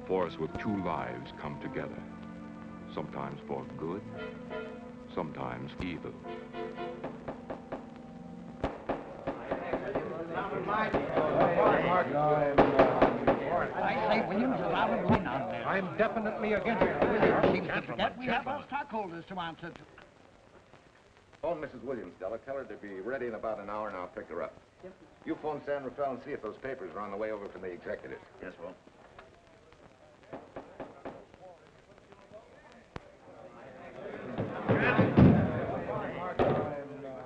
force with two lives come together, sometimes for good, sometimes evil. I say, Williams, allow him in on there. I'm definitely against it. Seems to forget we have our stockholders to answer to. Phone Mrs. Williams, Della. Tell her to be ready in about an hour, and I'll pick her up. Yes, you phone San Rafael and see if those papers are on the way over from the executive. Yes, Will.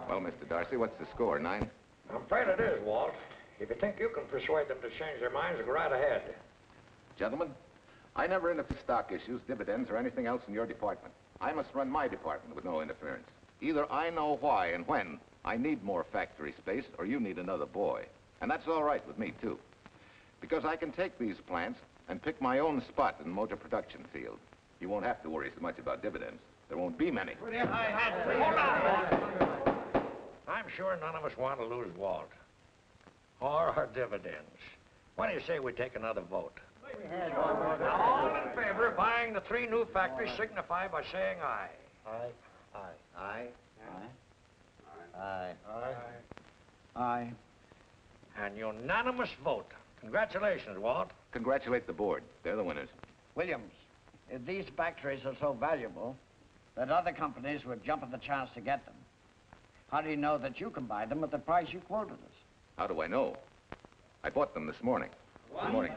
Well, Mr. Darcy, what's the score, 9? I'm afraid it is, Walt. If you think you can persuade them to change their minds, go right ahead. Gentlemen, I never interfere stock issues, dividends, or anything else in your department. I must run my department with no interference. Either I know why and when I need more factory space, or you need another boy. And that's all right with me, too. Because I can take these plants and pick my own spot in the motor production field. You won't have to worry so much about dividends. There won't be many. Hold on. I'm sure none of us want to lose Walt. Or our dividends. Why do you say we take another vote? All in favor of buying the 3 new factories signify by saying aye. Aye. Aye. Aye. Aye. Aye. Aye. An unanimous vote. Congratulations, Walt. Congratulate the board. They're the winners. Williams, if these factories are so valuable that other companies would jump at the chance to get them, how do you know that you can buy them at the price you quoted us? How do I know? I bought them this morning. Good morning.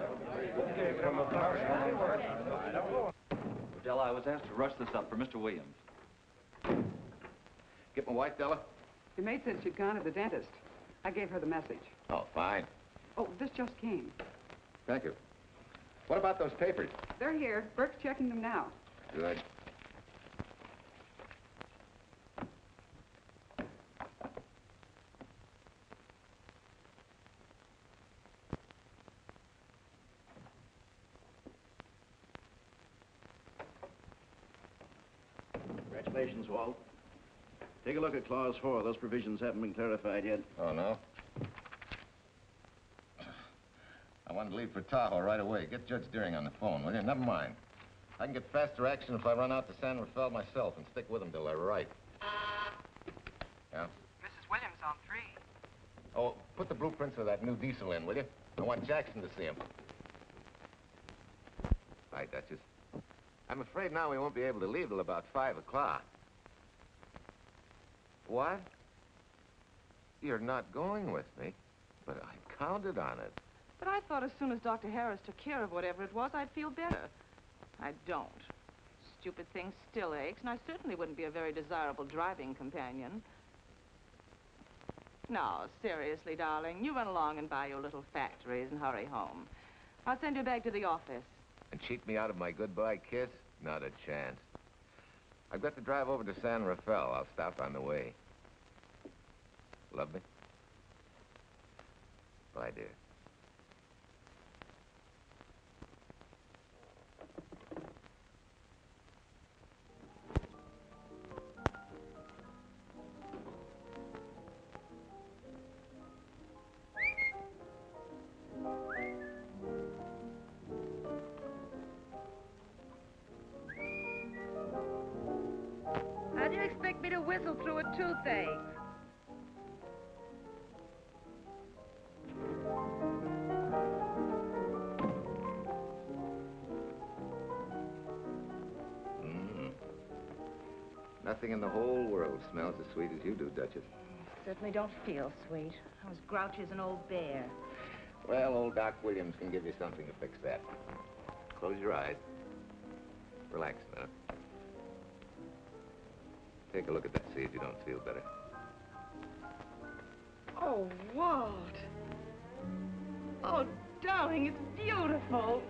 Della, I was asked to rush this up for Mr. Williams. Get my wife, Della? Your maid said she'd gone to the dentist. I gave her the message. Oh, fine. Oh, this just came. Thank you. What about those papers? They're here. Burke's checking them now. Good. Congratulations, Walt. Take a look at Clause 4. Those provisions haven't been clarified yet. Oh, no? I want to leave for Tahoe right away. Get Judge Deering on the phone, will you? Never mind. I can get faster action if I run out to San Rafael myself and stick with them till they're right. Yeah? Mrs. Williams on 3. Oh, put the blueprints of that new diesel in, will you? I want Jackson to see him. Hi, Duchess. I'm afraid now we won't be able to leave till about 5 o'clock. What? You're not going with me, but I counted on it. But I thought as soon as Dr. Harris took care of whatever it was, I'd feel better. I don't. Stupid thing still aches, and I certainly wouldn't be a very desirable driving companion. No, seriously, darling, you run along and buy your little factories and hurry home. I'll send you back to the office. And cheat me out of my goodbye kiss? Not a chance. I've got to drive over to San Rafael. I'll stop on the way. Love me? Bye, dear. How do you expect me to whistle through a toothache? Nothing in the whole world smells as sweet as you do, Duchess. Certainly don't feel sweet. I was grouchy as an old bear. Well, old Doc Williams can give you something to fix that. Close your eyes. Relax a minute. Take a look at that, see if you don't feel better. Oh, Walt. Oh, darling, it's beautiful.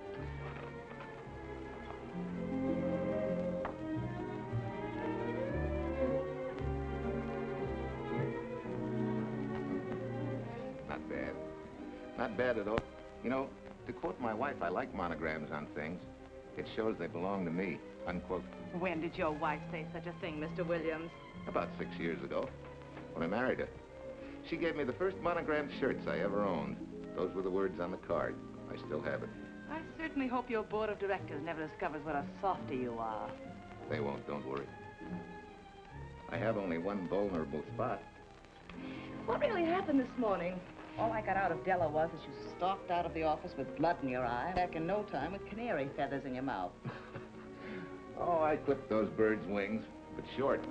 Not bad. Not bad at all. You know, to quote my wife, I like monograms on things. It shows they belong to me, unquote. When did your wife say such a thing, Mr. Williams? About 6 years ago, when I married her. She gave me the first monogrammed shirts I ever owned. Those were the words on the card. I still have it. I certainly hope your board of directors never discovers what a softy you are. They won't, don't worry. I have only one vulnerable spot. What really happened this morning? All I got out of Della was that you stalked out of the office with blood in your eye, back in no time with canary feathers in your mouth. Oh, I clipped those birds' wings, but short.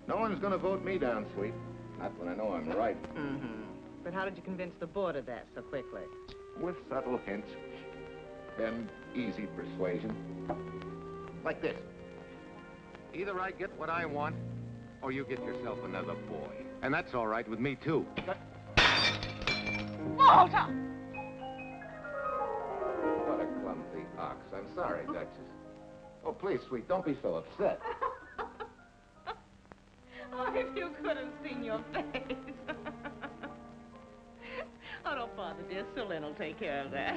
No one's gonna vote me down, sweet. Not when I know I'm right. Mm-hmm. But how did you convince the board of that so quickly? With subtle hints and easy persuasion. Like this. Either I get what I want, or you get yourself another boy. And that's all right with me, too. Walter! What a clumsy ox. I'm sorry, Duchess. Oh, please, sweet, don't be so upset. Oh, if you could have seen your face. Oh, don't bother, dear. Sue Lynn will take care of that.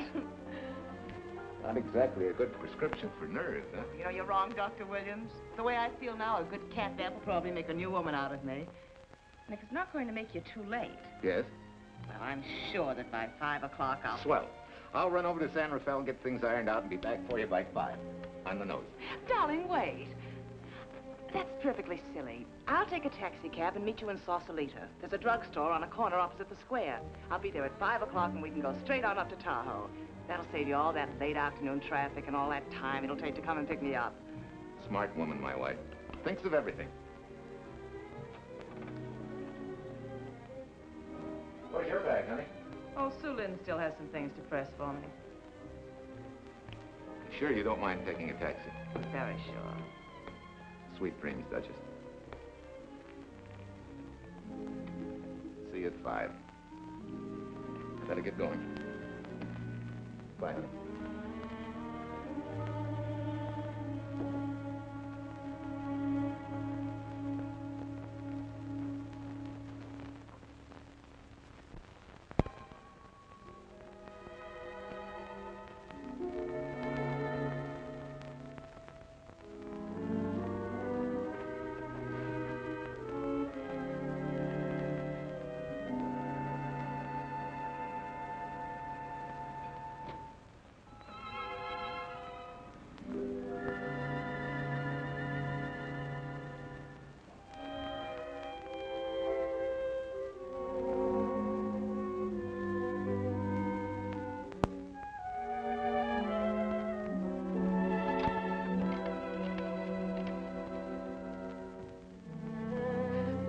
Not exactly a good prescription for nerves, huh? You know, you're wrong, Dr. Williams. The way I feel now, a good catnap will probably make a new woman out of me. And if it's not going to make you too late, Yes? well, I'm sure that by 5 o'clock I'll... Swell. I'll run over to San Rafael and get things ironed out and be back for you by 5. On the nose. Darling, wait. That's perfectly silly. I'll take a taxi cab and meet you in Sausalito. There's a drugstore on a corner opposite the square. I'll be there at 5 o'clock and we can go straight on up to Tahoe. That'll save you all that late afternoon traffic and all that time it'll take to come and pick me up. Smart woman, my wife. Thinks of everything. Where's your bag, honey? Oh, Sue Lynn still has some things to press for me. Sure you don't mind taking a taxi? Very sure. Sweet dreams, Duchess. See you at 5. I better get going. Bye, honey.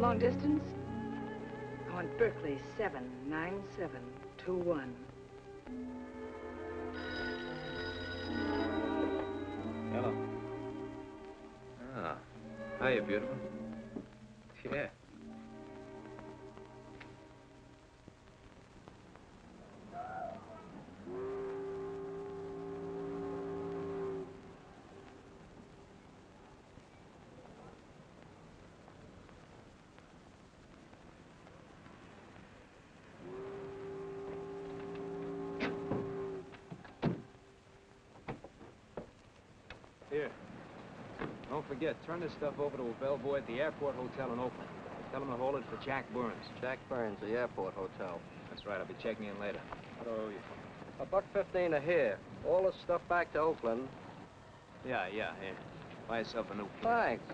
Long distance? I want Berkeley 79721. Hello. Ah. Hiya, beautiful. Yeah. Here. Don't forget, turn this stuff over to a bellboy at the airport hotel in Oakland. Tell him to hold it for Jack Burns. Jack Burns, the airport hotel. That's right, I'll be checking in later. Oh, $1.15 a here. All the stuff back to Oakland. Yeah, here. Buy yourself a new kit. Thanks.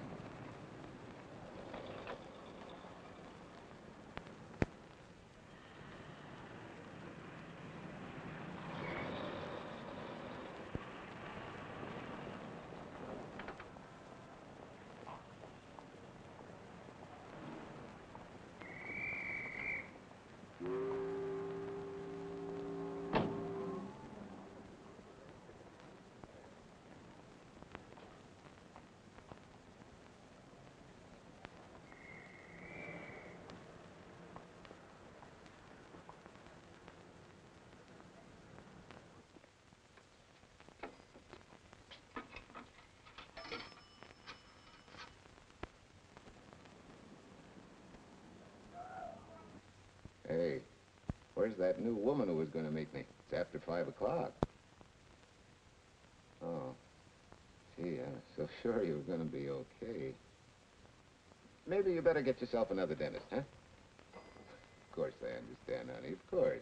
Hey, where's that new woman who was going to meet me? It's after 5 o'clock. Oh, gee, I was so sure you were going to be okay. Maybe you better get yourself another dentist, huh? Of course I understand, honey, of course.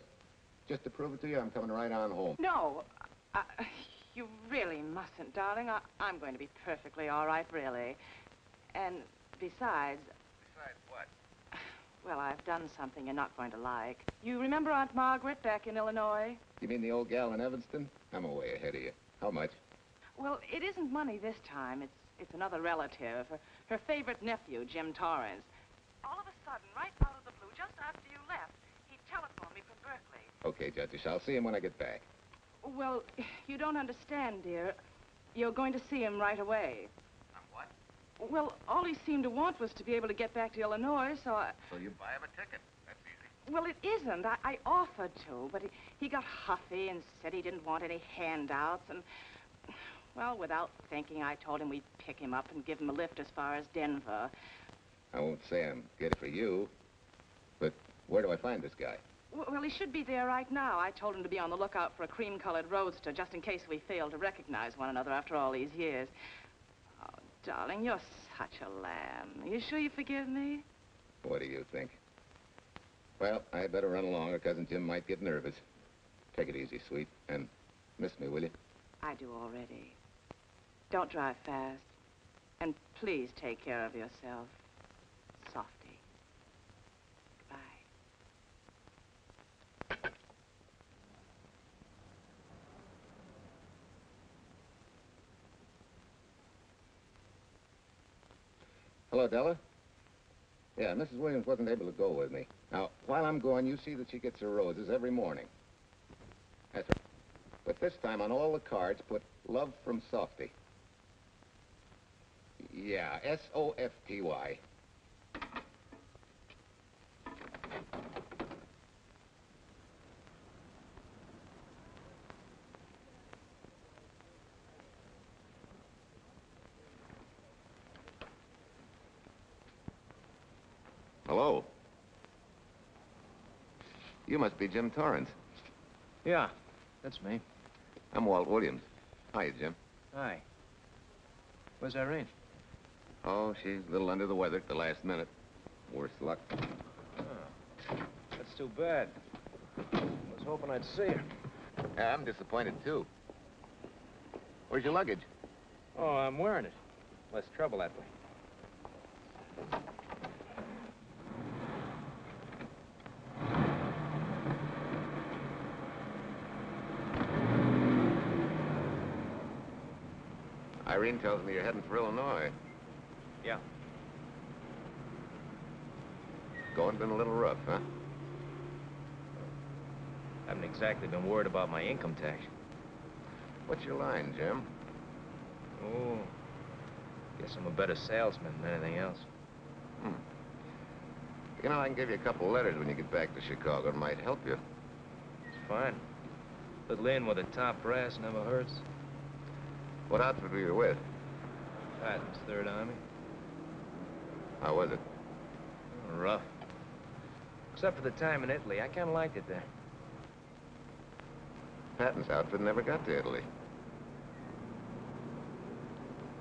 Just to prove it to you, I'm coming right on home. No, You really mustn't, darling. I'm going to be perfectly all right, really. And besides... Besides what? Well, I've done something you're not going to like. You remember Aunt Margaret back in Illinois? You mean the old gal in Evanston? I'm way ahead of you. How much? Well, it isn't money this time. It's another relative. Her favorite nephew, Jim Torrance. All of a sudden, right out of the blue, just after you left, he telephoned me from Berkeley. Okay, Judge. I'll see him when I get back. Well, you don't understand, dear. You're going to see him right away. What? Well, all he seemed to want was to be able to get back to Illinois, so I... So you buy him a ticket. That's easy. Well, it isn't. I offered to, but he got huffy and said he didn't want any handouts, and... Well, without thinking, I told him we'd pick him up and give him a lift as far as Denver. I won't say I'm good for you, but where do I find this guy? Well, he should be there right now. I told him to be on the lookout for a cream-colored roadster, just in case we fail to recognize one another after all these years. Oh, darling, you're such a lamb. Are you sure you forgive me? What do you think? Well, I better run along, or Cousin Jim might get nervous. Take it easy, sweet, and miss me, will you? I do already. Don't drive fast. And please take care of yourself. Softy. Bye. Hello, Della? Yeah, Mrs. Williams wasn't able to go with me. Now, while I'm gone, you see that she gets her roses every morning. That's right. But this time, on all the cards, put love from Softy. Yeah, S-O-F-T-Y. Hello. You must be Jim Torrance. Yeah, that's me. I'm Walt Williams. Hiya, Jim. Hi. Where's Irene? Oh, she's a little under the weather at the last minute. Worse luck. Oh, that's too bad. I was hoping I'd see her. Yeah, I'm disappointed, too. Where's your luggage? Oh, I'm wearing it. Less trouble that way. Irene tells me you're heading for Illinois. Yeah. Going been a little rough, huh? Haven't exactly been worried about my income tax. What's your line, Jim? Oh, guess I'm a better salesman than anything else. You know, I can give you a couple letters when you get back to Chicago. It might help you. It's fine. Little in with a top brass never hurts. What outfit were you with? Patton's Third Army. How was it? Oh, rough. Except for the time in Italy. I kind of liked it there. Patton's outfit never got to Italy.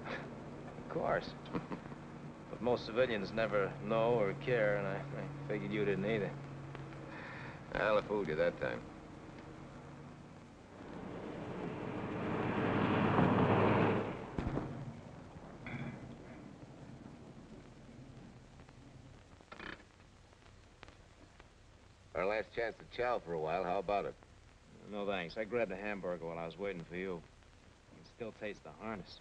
Of course. But most civilians never know or care, and I figured you didn't either. Well, I fooled you that time. Our last chance to chow for a while. How about it? No, thanks. I grabbed a hamburger while I was waiting for you. I can still taste the harness.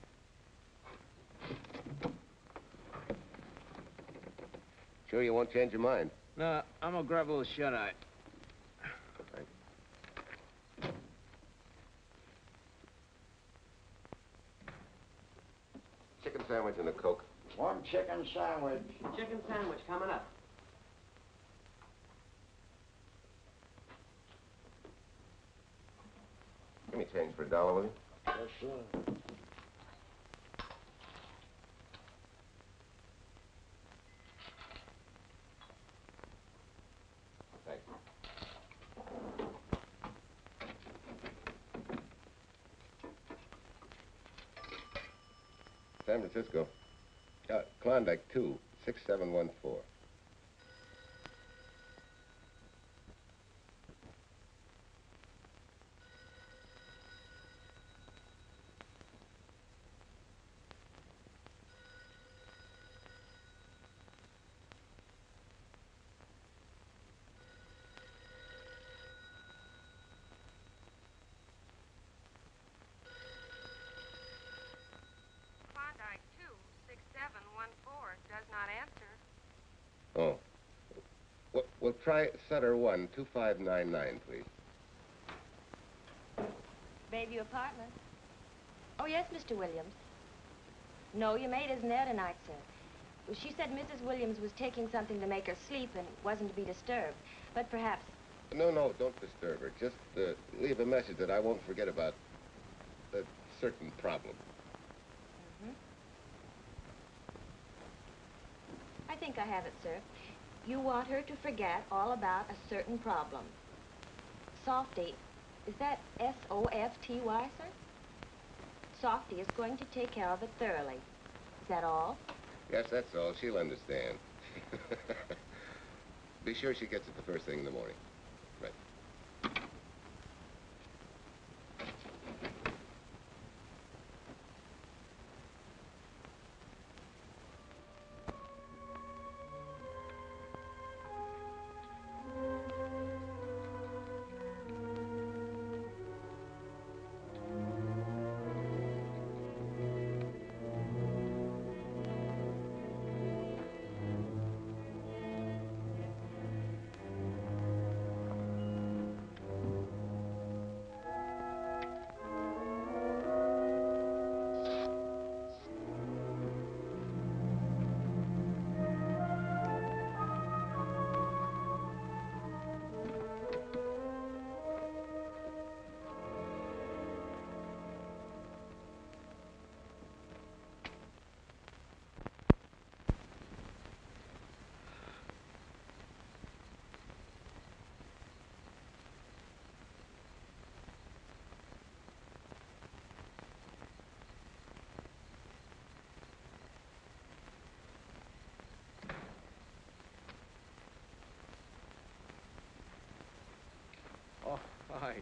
Sure you won't change your mind? No, I'm gonna grab a little shut-eye. Thanks. Chicken sandwich and a Coke. One chicken sandwich. Chicken sandwich coming up. Give me change for $1, will you? Yes, sir. Thanks. San Francisco. Klondike 2, 6714. try Sutter 1, 2599, please. Bayview Apartment. Oh, yes, Mr. Williams. No, your maid isn't there tonight, sir. Well, she said Mrs. Williams was taking something to make her sleep and wasn't to be disturbed. But perhaps... No, don't disturb her. Just leave a message that I won't forget about a certain problem. Mm-hmm. I think I have it, sir. You want her to forget all about a certain problem. Softy, is that S-O-F-T-Y, sir? Softy is going to take care of it thoroughly. Is that all? Yes, that's all. She'll understand. Be sure she gets it the first thing in the morning. Right. Oh, hi.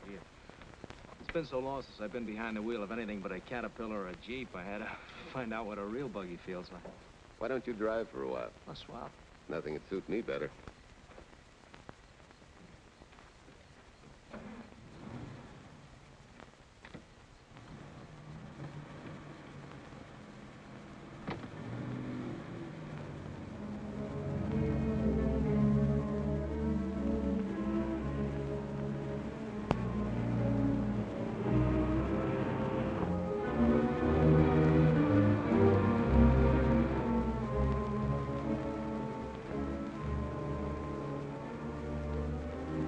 It's been so long since I've been behind the wheel of anything but a Caterpillar or a Jeep. I had to find out what a real buggy feels like. Why don't you drive for a while? A swap. Nothing would suit me better.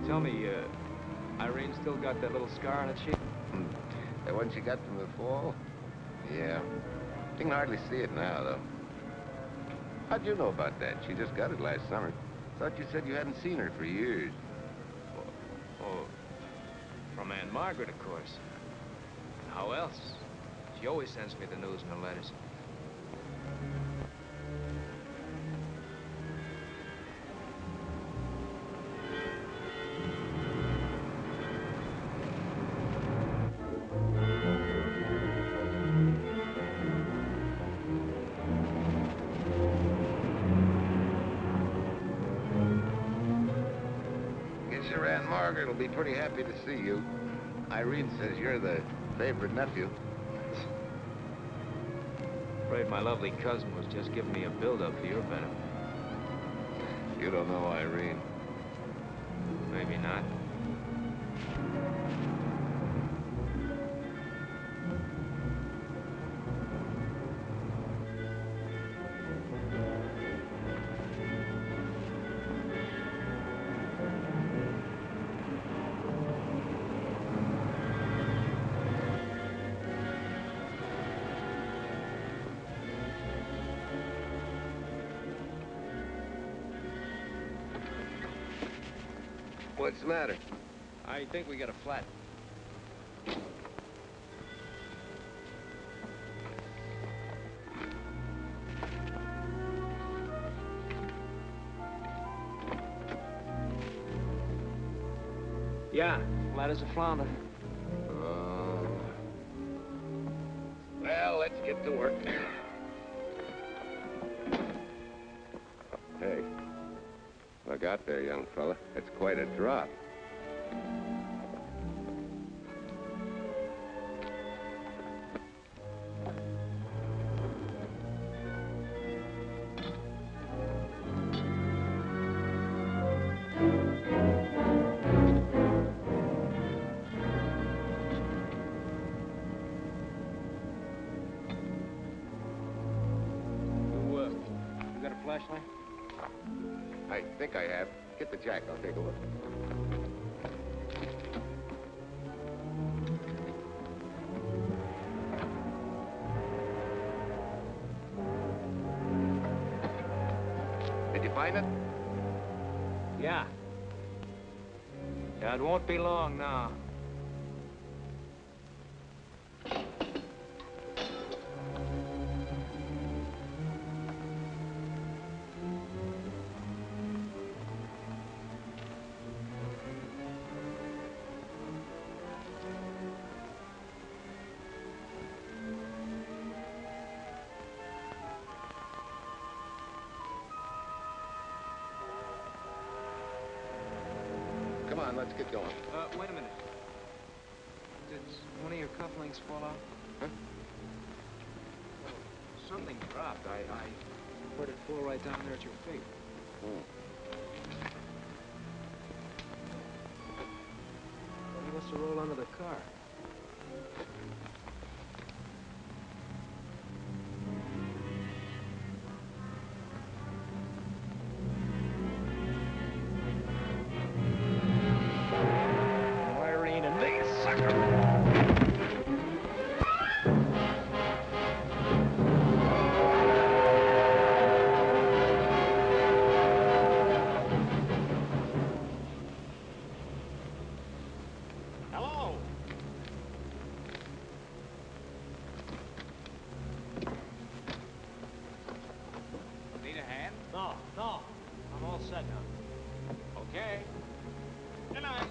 Tell me, Irene still got that little scar on her cheek? That one she got from the fall? Yeah. You can hardly see it now, though. How'd you know about that? She just got it last summer. Thought you said you hadn't seen her for years. Oh, from Aunt Margaret, of course. How else? She always sends me the news in her letters. Your Aunt Margaret will be pretty happy to see you. Irene says you're the favorite nephew. Afraid my lovely cousin was just giving me a build-up for your benefit. You don't know Irene. Maybe not. What's the matter? I think we got a flat. Yeah, flat as a flounder. Well, let's get to work. Hey, look out there, young fella. It's quite a drop. I think I have. Get the jack. I'll take a look. Did you find it? Yeah. Yeah, it won't be long now. Come on, let's get going. Wait a minute. Did one of your cufflinks fall off? Huh? Well, something dropped. I heard it fall right down there at your feet. Oh. Well, he must have rolled under the car. No. I'm all set now. Okay. Good night.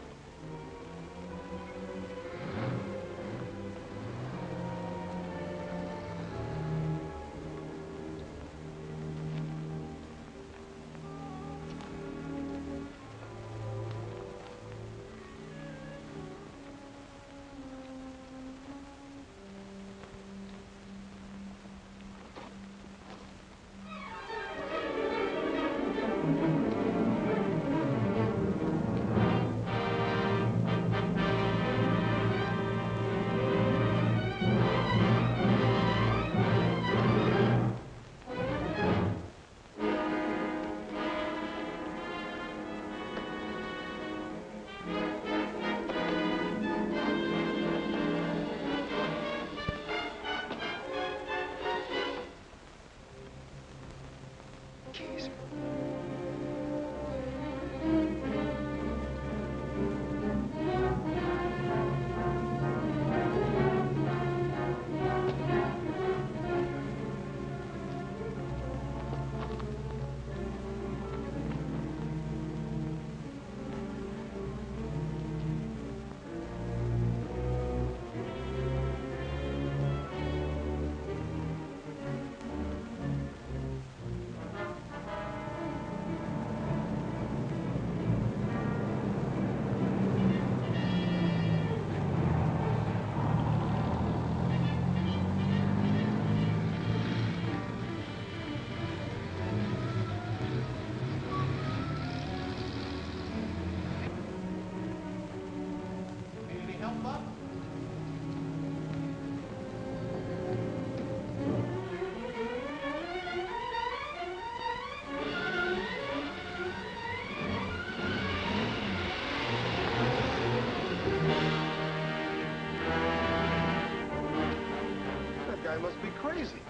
That guy must be crazy.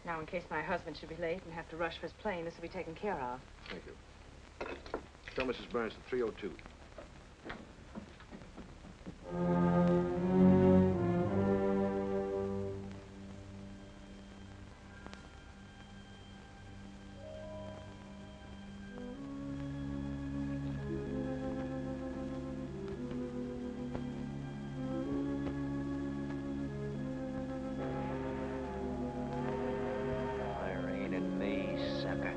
Now, in case my husband should be late and have to rush for his plane, this will be taken care of. Thank you. Tell Mrs. Burns at 3:02. Irene and sucker.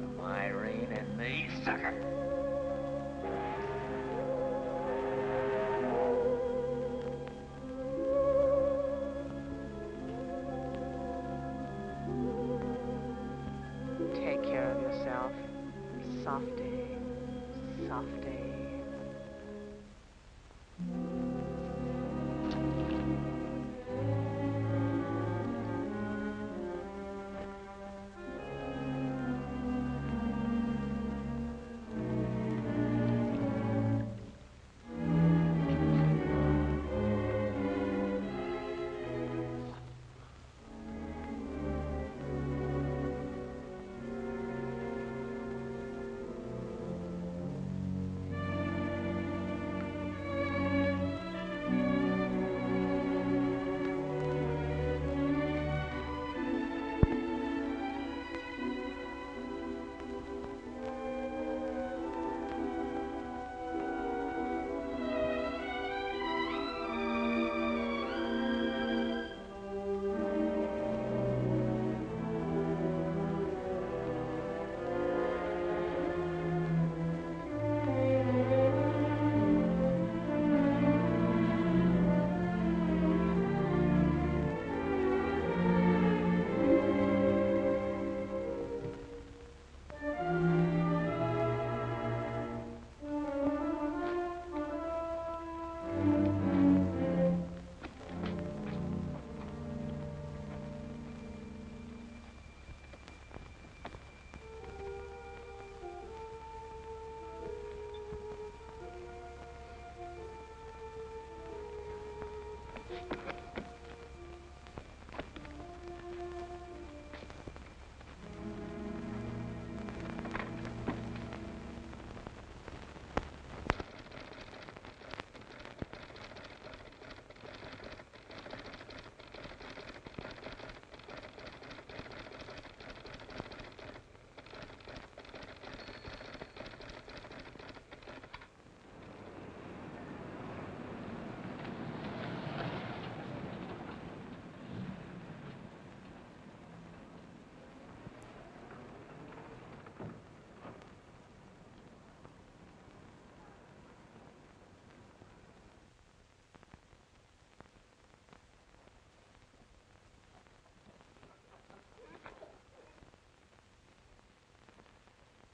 From Irene and me, sucker. Take care of yourself. Softy. Softy.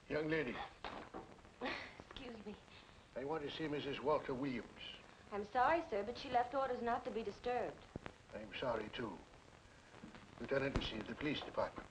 Young lady, Excuse me. I want to see Mrs. Walker Williams. I'm sorry, sir, but she left orders not to be disturbed. I'm sorry, too. Lieutenant Lucy of the police department.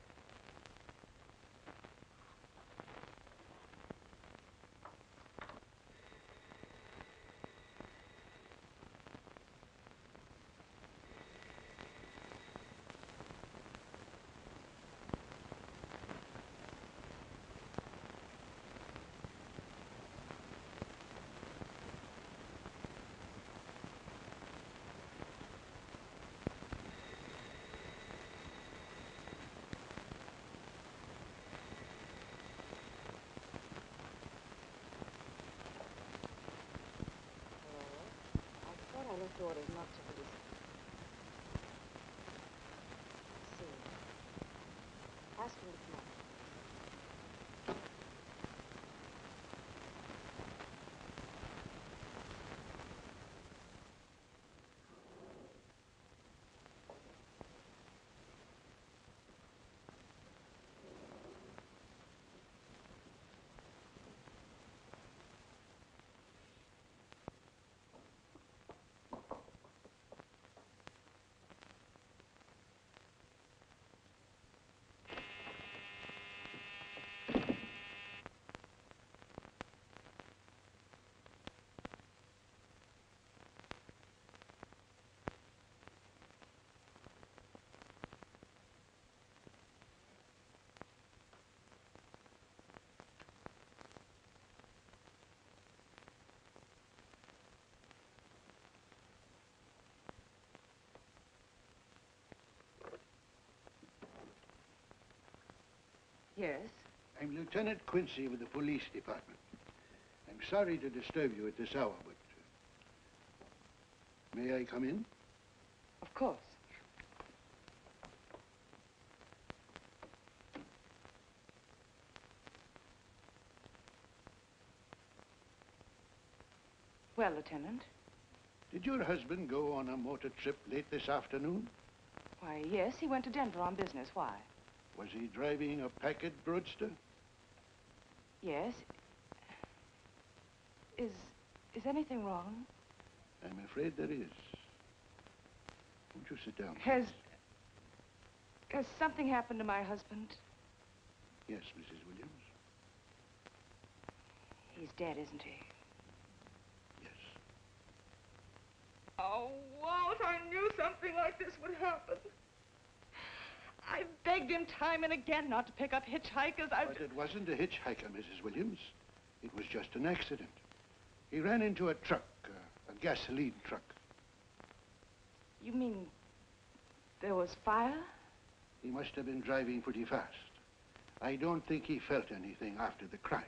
I left orders not to be disturbed. See. Ask him to come up. Yes? I'm Lieutenant Quincy with the police department. I'm sorry to disturb you at this hour, but... may I come in? Of course. Well, Lieutenant? Did your husband go on a motor trip late this afternoon? Why, yes, he went to Denver on business. Why? Was he driving a Packard roadster? Yes. Is anything wrong? I'm afraid there is. Won't you sit down, Has please? something happened to my husband? Yes, Mrs. Williams. He's dead, isn't he? Yes. Oh, Walt, I knew something like this would happen. I begged him time and again not to pick up hitchhikers. But it wasn't a hitchhiker, Mrs. Williams. It was just an accident. He ran into a truck, a gasoline truck. You mean there was fire? He must have been driving pretty fast. I don't think he felt anything after the crash.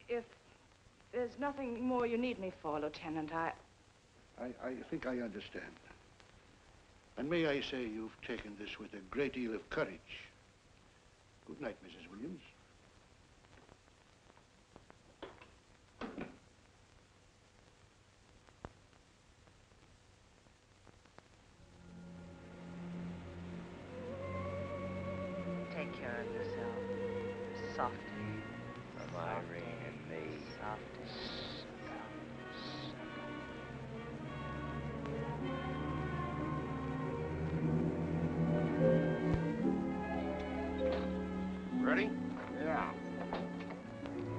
If there's nothing more you need me for, Lieutenant, I think I understand. And may I say you've taken this with a great deal of courage. Good night, Mrs. Williams. take care of yourself. Softly. From Irene and me. Softly. Ready? Yeah.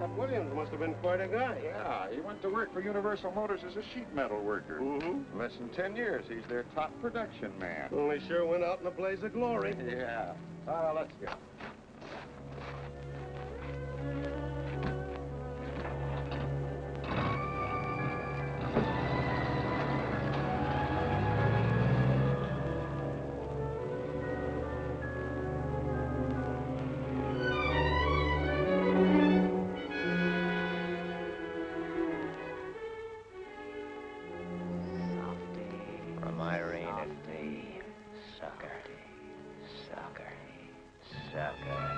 That Williams must have been quite a guy. Yeah, he went to work for Universal Motors as a sheet metal worker. Mm-hmm. Less than 10 years, he's their top production man. Well, he sure went out in a blaze of glory. Yeah. Let's go. From Irene and me. Sucker. Sucker. Sucker.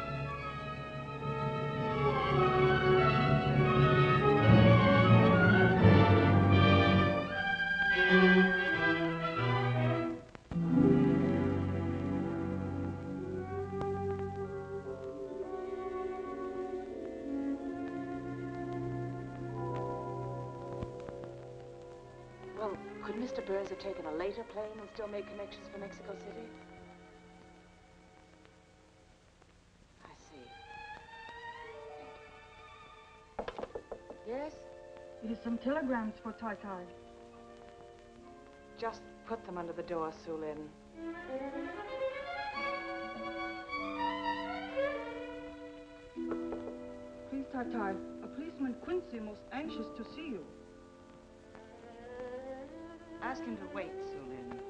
Well, could Mr. Burns have taken a later plane and still made connections for Mexico City? I see. Thank you. Yes? It is some telegrams for Tai. Just put them under the door, Su Lin. Please, Tai, a policeman Quincy most anxious to see you. Ask him to wait, Su Lin.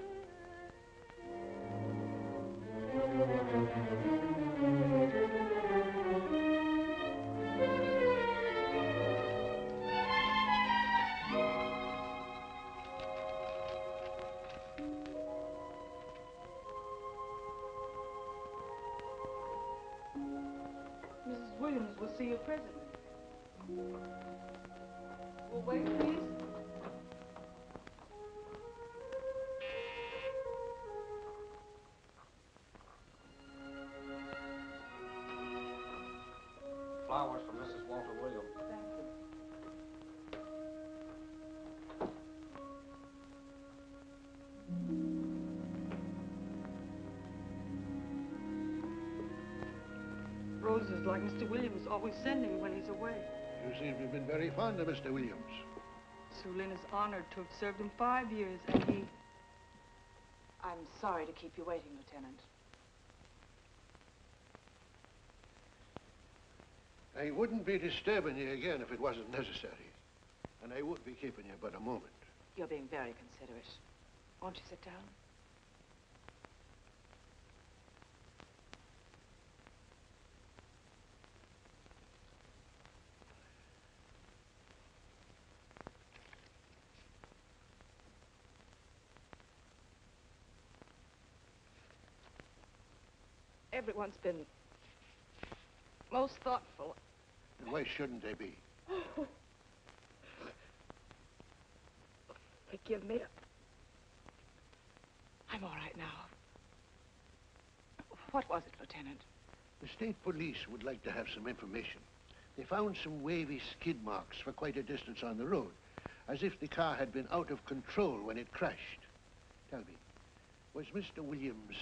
Mrs. Williams will see you presently. Will wait, please. Flowers for Mrs. Walter Williams. Thank you. Roses like Mr. Williams always sending when he's away. You seem to have been very fond of Mr. Williams. Su Lin is honored to have served him 5 years, and he... I'm sorry to keep you waiting, Lieutenant. I wouldn't be disturbing you again if it wasn't necessary. And I would be keeping you but a moment. You're being very considerate. Won't you sit down? Everyone's been most thoughtful. And why shouldn't they be? Forgive me. I'm all right now. What was it, Lieutenant? The state police would like to have some information. They found some wavy skid marks for quite a distance on the road, as if the car had been out of control when it crashed. Tell me, was Mr. Williams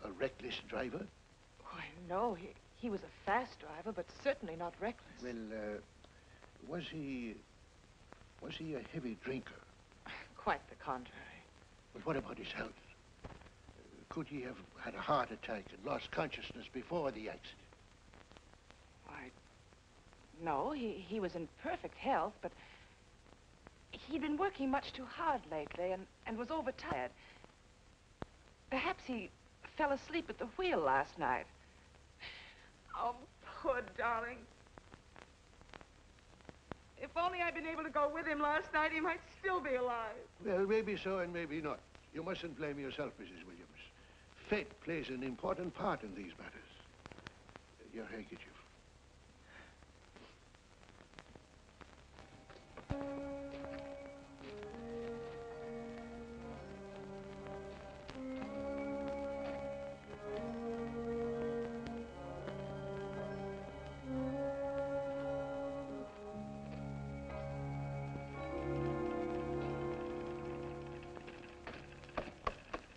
a reckless driver? Why, no. He was a fast driver, but certainly not reckless. Well, was he a heavy drinker? Quite the contrary. But what about his health? Could he have had a heart attack and lost consciousness before the accident? Why, no. He was in perfect health, but he'd been working much too hard lately and was overtired. Perhaps he fell asleep at the wheel last night. Oh, poor darling. If only I'd been able to go with him last night, he might still be alive. Well, maybe so and maybe not. You mustn't blame yourself, Mrs. Williams. Fate plays an important part in these matters. Your handkerchief.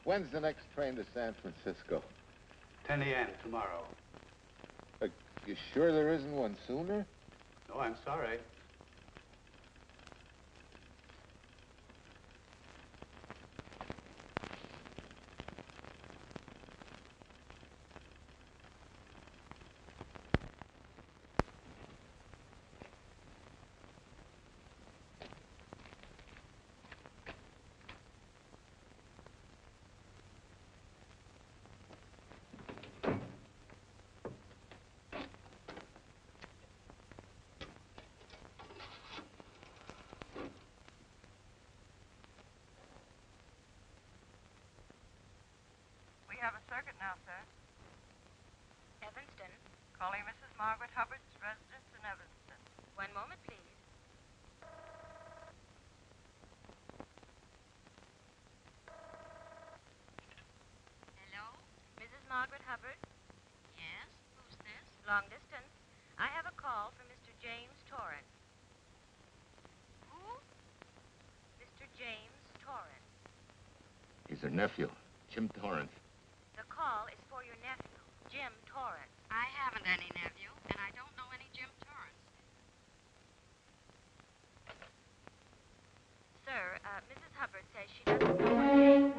When's the next train to San Francisco? 10 a.m. tomorrow. You sure there isn't one sooner? No, I'm sorry. We have a circuit now, sir. Evanston. Calling Mrs. Margaret Hubbard's residence in Evanston. One moment, please. Hello? Mrs. Margaret Hubbard? Yes? Who's this? Long distance. I have a call from Mr. James Torrance. Who? Mr. James Torrance. He's her nephew, Jim Torrance. The call is for your nephew, Jim Torrance. I haven't any nephew, and I don't know any Jim Torrance. Sir, Mrs. Hubbard says she doesn't know what James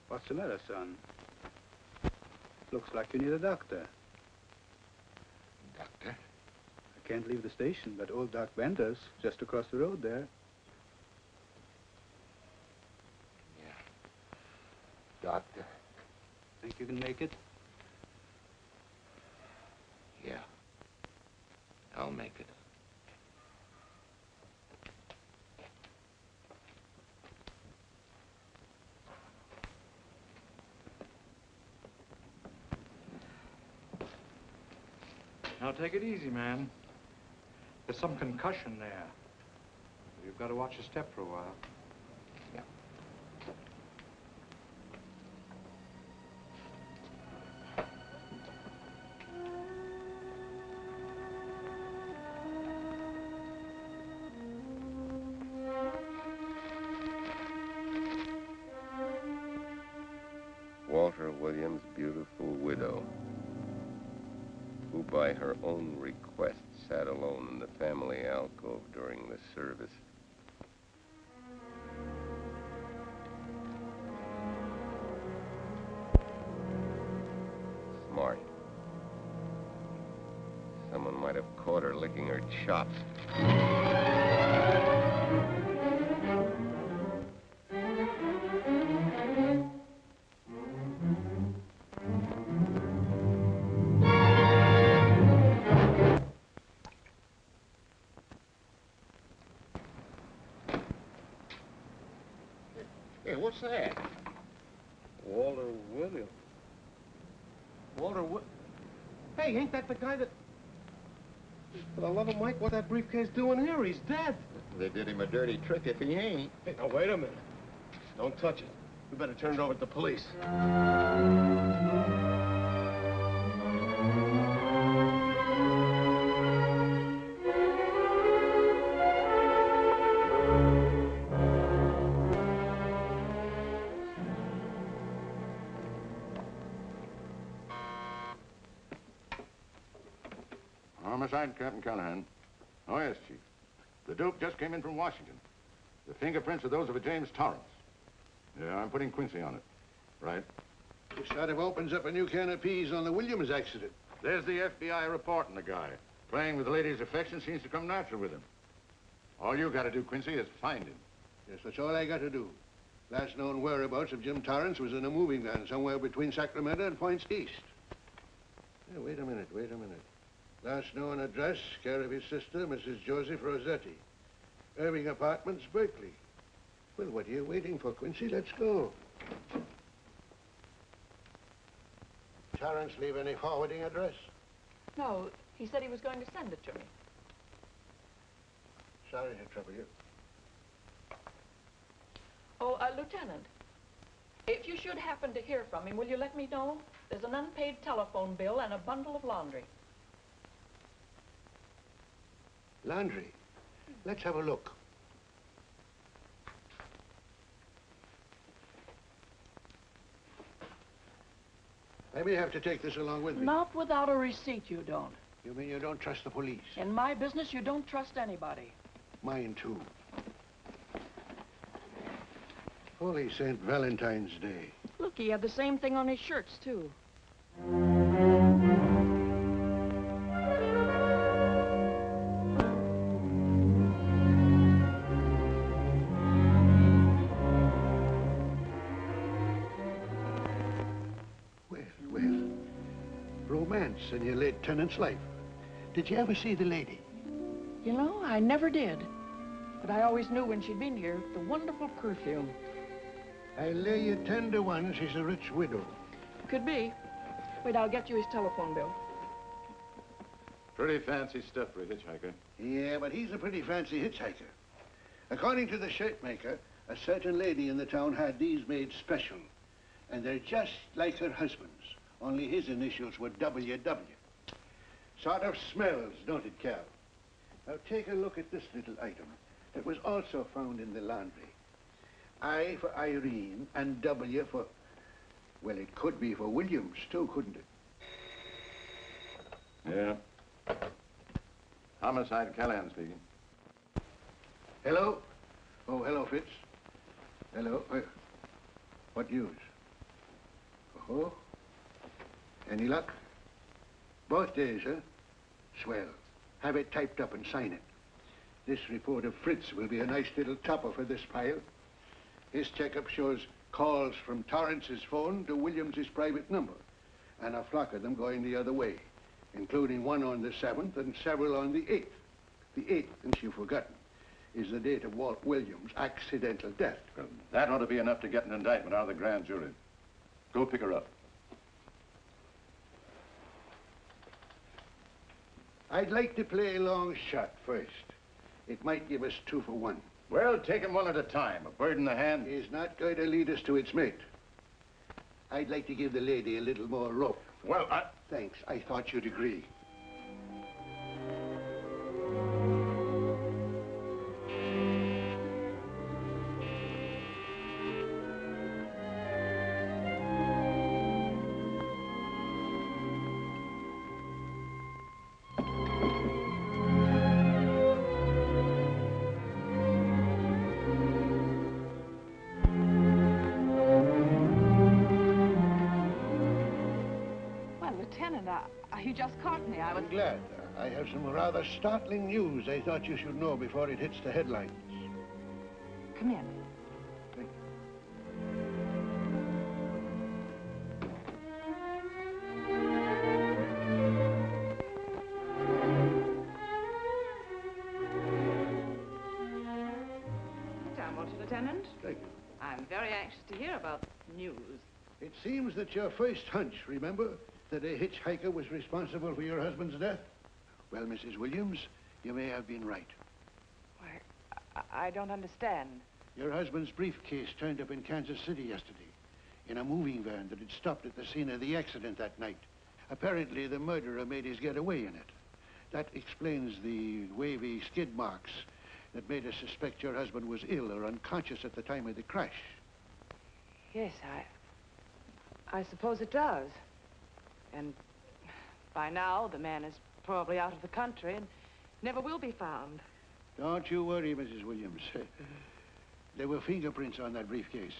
What's the matter, son? Looks like you need a doctor. Doctor? I can't leave the station, but old Doc Bender's just across the road there. Doctor? Think you can make it? Yeah. I'll make it. Now, take it easy, man. There's some concussion there. You've got to watch your step for a while. Yeah. Williams' beautiful widow, who by her own request sat alone in the family alcove during the service. Smart. Someone might have caught her licking her chops. Hey, what's that? Walter Williams. Hey, ain't that the guy that... For the love of Mike, what's that briefcase doing here? He's dead. They did him a dirty trick if he ain't. Hey, now, wait a minute. Don't touch it. We better turn it over to the police. Homicide, Captain Callahan. Oh, yes, Chief. The dope just came in from Washington. The fingerprints are those of a James Torrance. Yeah, I'm putting Quincy on it. Right. This sort of opens up a new can of peas on the Williams accident. There's the FBI reporting the guy. Playing with the lady's affection seems to come natural with him. All you got to do, Quincy, is find him. Yes, that's all I got to do. Last known whereabouts of Jim Torrance was in a moving van somewhere between Sacramento and Points East. Hey, wait a minute. Last known address, care of his sister, Mrs. Joseph Rossetti. Irving Apartments, Berkeley. Well, what are you waiting for, Quincy? Let's go. Torrance leave any forwarding address? No, he said he was going to send it to me. Sorry to trouble you. Oh, Lieutenant, if you should happen to hear from him, will you let me know? There's an unpaid telephone bill and a bundle of laundry. Laundry. Let's have a look. I may have to take this along with me. Not without a receipt, you don't. You mean you don't trust the police? In my business, you don't trust anybody. Mine, too. Holy St. Valentine's Day. Look, he had the same thing on his shirts, too. Romance in your late tenant's life. Did you ever see the lady? You know, I never did. But I always knew when she'd been here, the wonderful perfume. I lay you 10 to 1 she's a rich widow. Could be. Wait, I'll get you his telephone bill. Pretty fancy stuff for a hitchhiker. Yeah, but he's a pretty fancy hitchhiker. According to the shirt maker, a certain lady in the town had these made special. And they're just like her husband's. Only his initials were WW. Sort of smells, don't it, Cal? Now take a look at this little item that was also found in the laundry. I for Irene and W for... Well, it could be for Williams, too, couldn't it? Yeah. Homicide, Callahan speaking. Hello? Oh, hello, Fitz. Hello. What news? Oh? Any luck? Both days, huh? Swell. Have it typed up and sign it. This report of Fritz will be a nice little topper for this pile. His checkup shows calls from Torrance's phone to Williams's private number, and a flock of them going the other way, including one on the 7th and several on the 8th. The 8th, since you've forgotten, is the date of Walt Williams' accidental death. Well, that ought to be enough to get an indictment out of the grand jury. Go pick her up. I'd like to play a long shot first. It might give us 2 for 1. Well, take him one at a time. A bird in the hand is not going to lead us to its mate. I'd like to give the lady a little more rope. Well, Thanks. I thought you'd agree. Lieutenant. You just caught me. I'm glad. I have some rather startling news I thought you should know before it hits the headlines. Come in. Thank Sit down, won't you, Lieutenant? Thank you. I'm very anxious to hear about news. It seems that your first hunch, remember, that a hitchhiker was responsible for your husband's death? Well, Mrs. Williams, you may have been right. Why, I don't understand. Your husband's briefcase turned up in Kansas City yesterday in a moving van that had stopped at the scene of the accident that night. Apparently, the murderer made his getaway in it. That explains the wavy skid marks that made us suspect your husband was ill or unconscious at the time of the crash. Yes, I suppose it does. And by now, the man is probably out of the country and never will be found. Don't you worry, Mrs. Williams. There were fingerprints on that briefcase.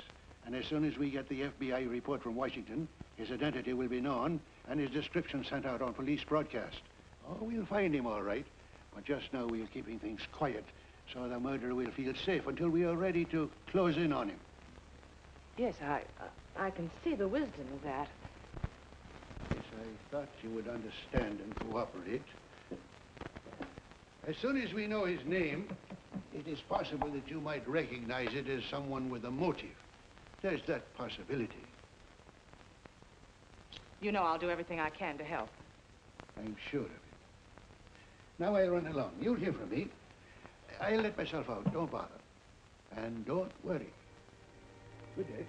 And as soon as we get the FBI report from Washington, his identity will be known and his description sent out on police broadcast. Oh, we'll find him all right. But just now we're keeping things quiet so the murderer will feel safe until we are ready to close in on him. Yes, I can see the wisdom of that. Yes, I thought you would understand and cooperate. As soon as we know his name, it is possible that you might recognize it as someone with a motive. There's that possibility. You know I'll do everything I can to help. I'm sure of it. Now I'll run along. You'll hear from me. I'll let myself out. Don't bother. And don't worry. Good day.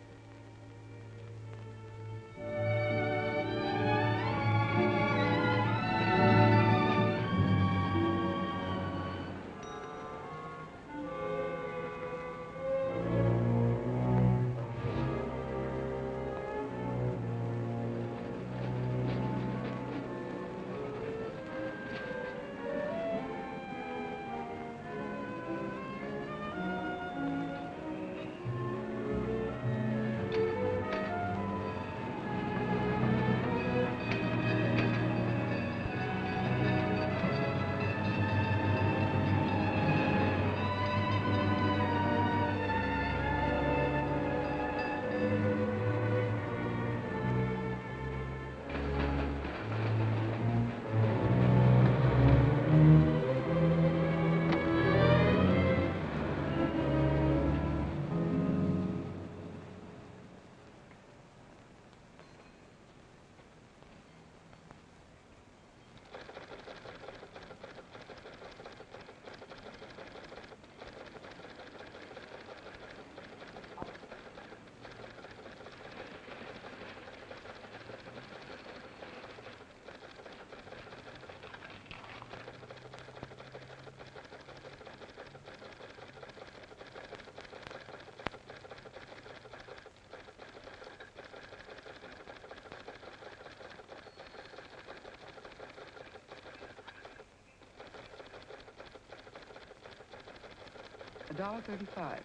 $1.35.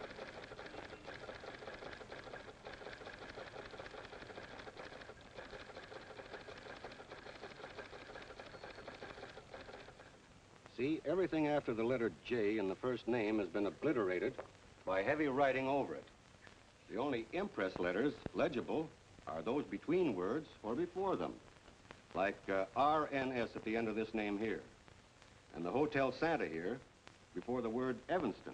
See, everything after the letter J in the first name has been obliterated by heavy writing over it. The only impress letters legible are those between words or before them, like RNS at the end of this name here, and the Hotel Santa here before the word Evanston.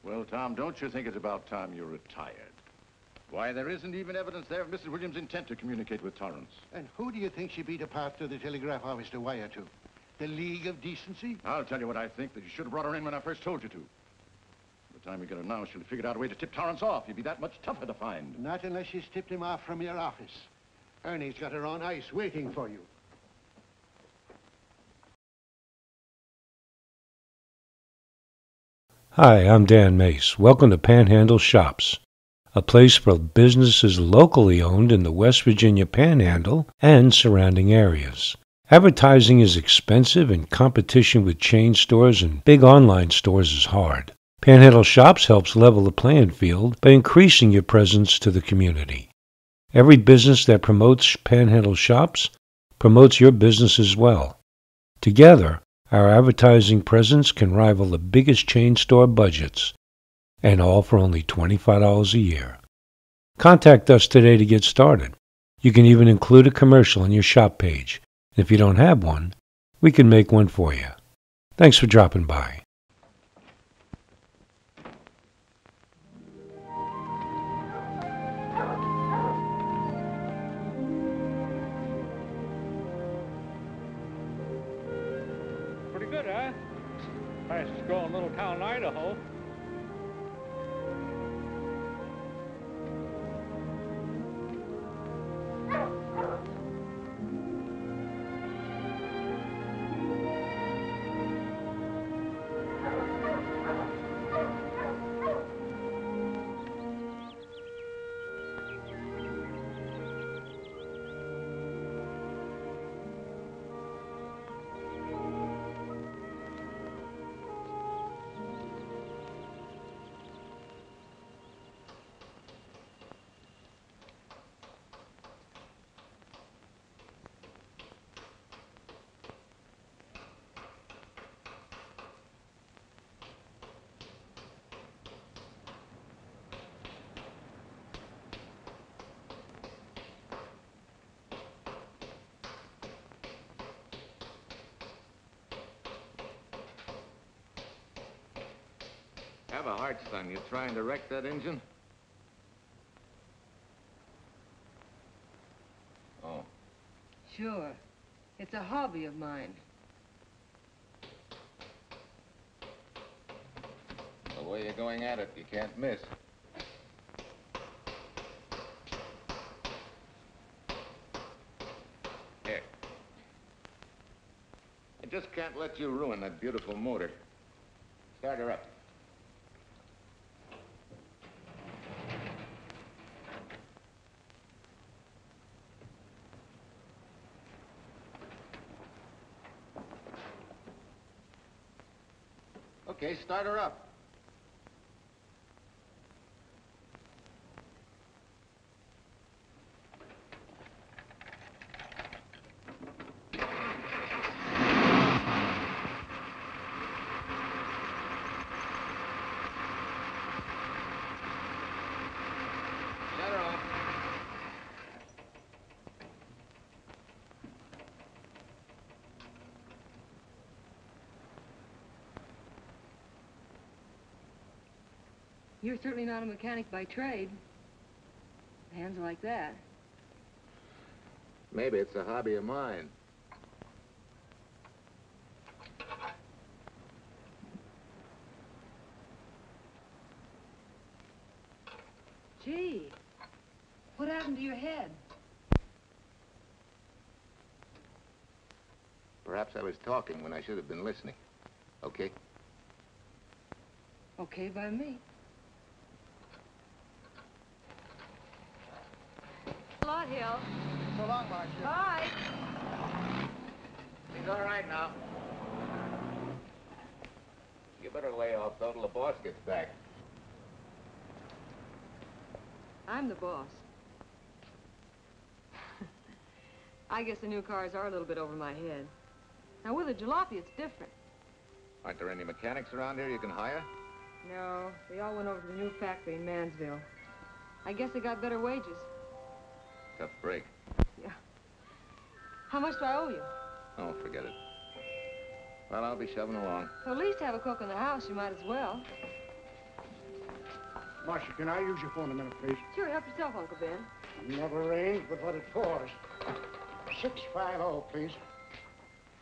Well, Tom, don't you think it's about time you retired? Why, there isn't even evidence there of Mrs. Williams' intent to communicate with Torrance. And who do you think she beat apart to the telegraph office to wire to? The League of Decency? I'll tell you what I think, that you should have brought her in when I first told you to. By the time you get her now, she'll have figured out a way to tip Torrance off. He'd be that much tougher to find. Not unless she's tipped him off from your office. Ernie's got her on ice waiting for you. Hi, I'm Dan Mace. Welcome to Panhandle Shops, a place for businesses locally owned in the West Virginia Panhandle and surrounding areas. Advertising is expensive and competition with chain stores and big online stores is hard. Panhandle Shops helps level the playing field by increasing your presence to the community. Every business that promotes Panhandle Shops promotes your business as well. Together, our advertising presence can rival the biggest chain store budgets, and all for only $25 a year. Contact us today to get started. You can even include a commercial on your shop page. If you don't have one, we can make one for you. Thanks for dropping by. Pretty good, huh? Fastest growing little town in Idaho. Have a heart, son. You trying to wreck that engine? Oh. Sure. It's a hobby of mine. The way you're going at it, you can't miss. Here. I just can't let you ruin that beautiful motor. Start her up. Okay, start her up. Shut her off. You're certainly not a mechanic by trade. Hands like that. Maybe it's a hobby of mine. Gee, what happened to your head? Perhaps I was talking when I should have been listening. Okay? Okay by me. A lot, Hill. So long, Marcia. Bye. He's all right now. You better lay off though till the boss gets back. I'm the boss. I guess the new cars are a little bit over my head. Now, with a jalopy, it's different. Aren't there any mechanics around here you can hire? No, they all went over to the new factory in Mansville. I guess they got better wages. Tough break. Yeah. How much do I owe you? Oh, forget it. Well, I'll be shoving along. Well, at least have a cook in the house. You might as well. Marcia, can I use your phone a minute, please? Sure, help yourself, Uncle Ben. Never arranged but what it cost. 650, please.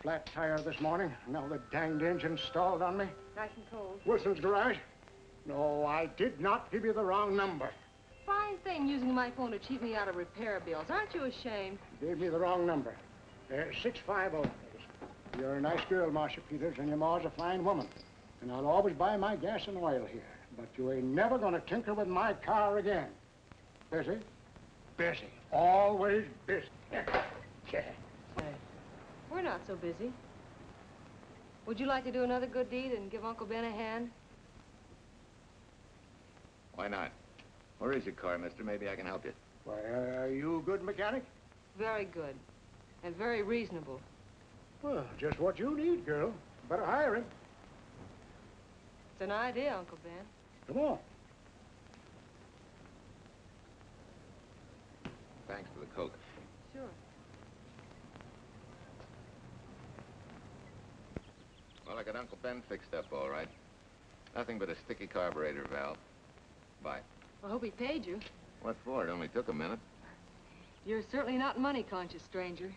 Flat tire this morning. Now the danged engine stalled on me. Nice and cold. Wilson's garage? No, I did not give you the wrong number. Fine thing using my phone to cheat me out of repair bills. Aren't you ashamed? You gave me the wrong number. 650, please. You're a nice girl, Marcia Peters, and your ma's a fine woman. And I'll always buy my gas and oil here. But you ain't never gonna tinker with my car again. Busy? Busy. Always busy. Say, we're not so busy. Would you like to do another good deed and give Uncle Ben a hand? Why not? Where is your car, mister? Maybe I can help you. Why, are you a good mechanic? Very good. And very reasonable. Well, just what you need, girl. Better hire him. It's an idea, Uncle Ben. Come on. Thanks for the Coke. Sure. Well, I got Uncle Ben fixed up all right. Nothing but a sticky carburetor valve. Bye. I hope he paid you. What for? It only took a minute. You're certainly not money-conscious, stranger.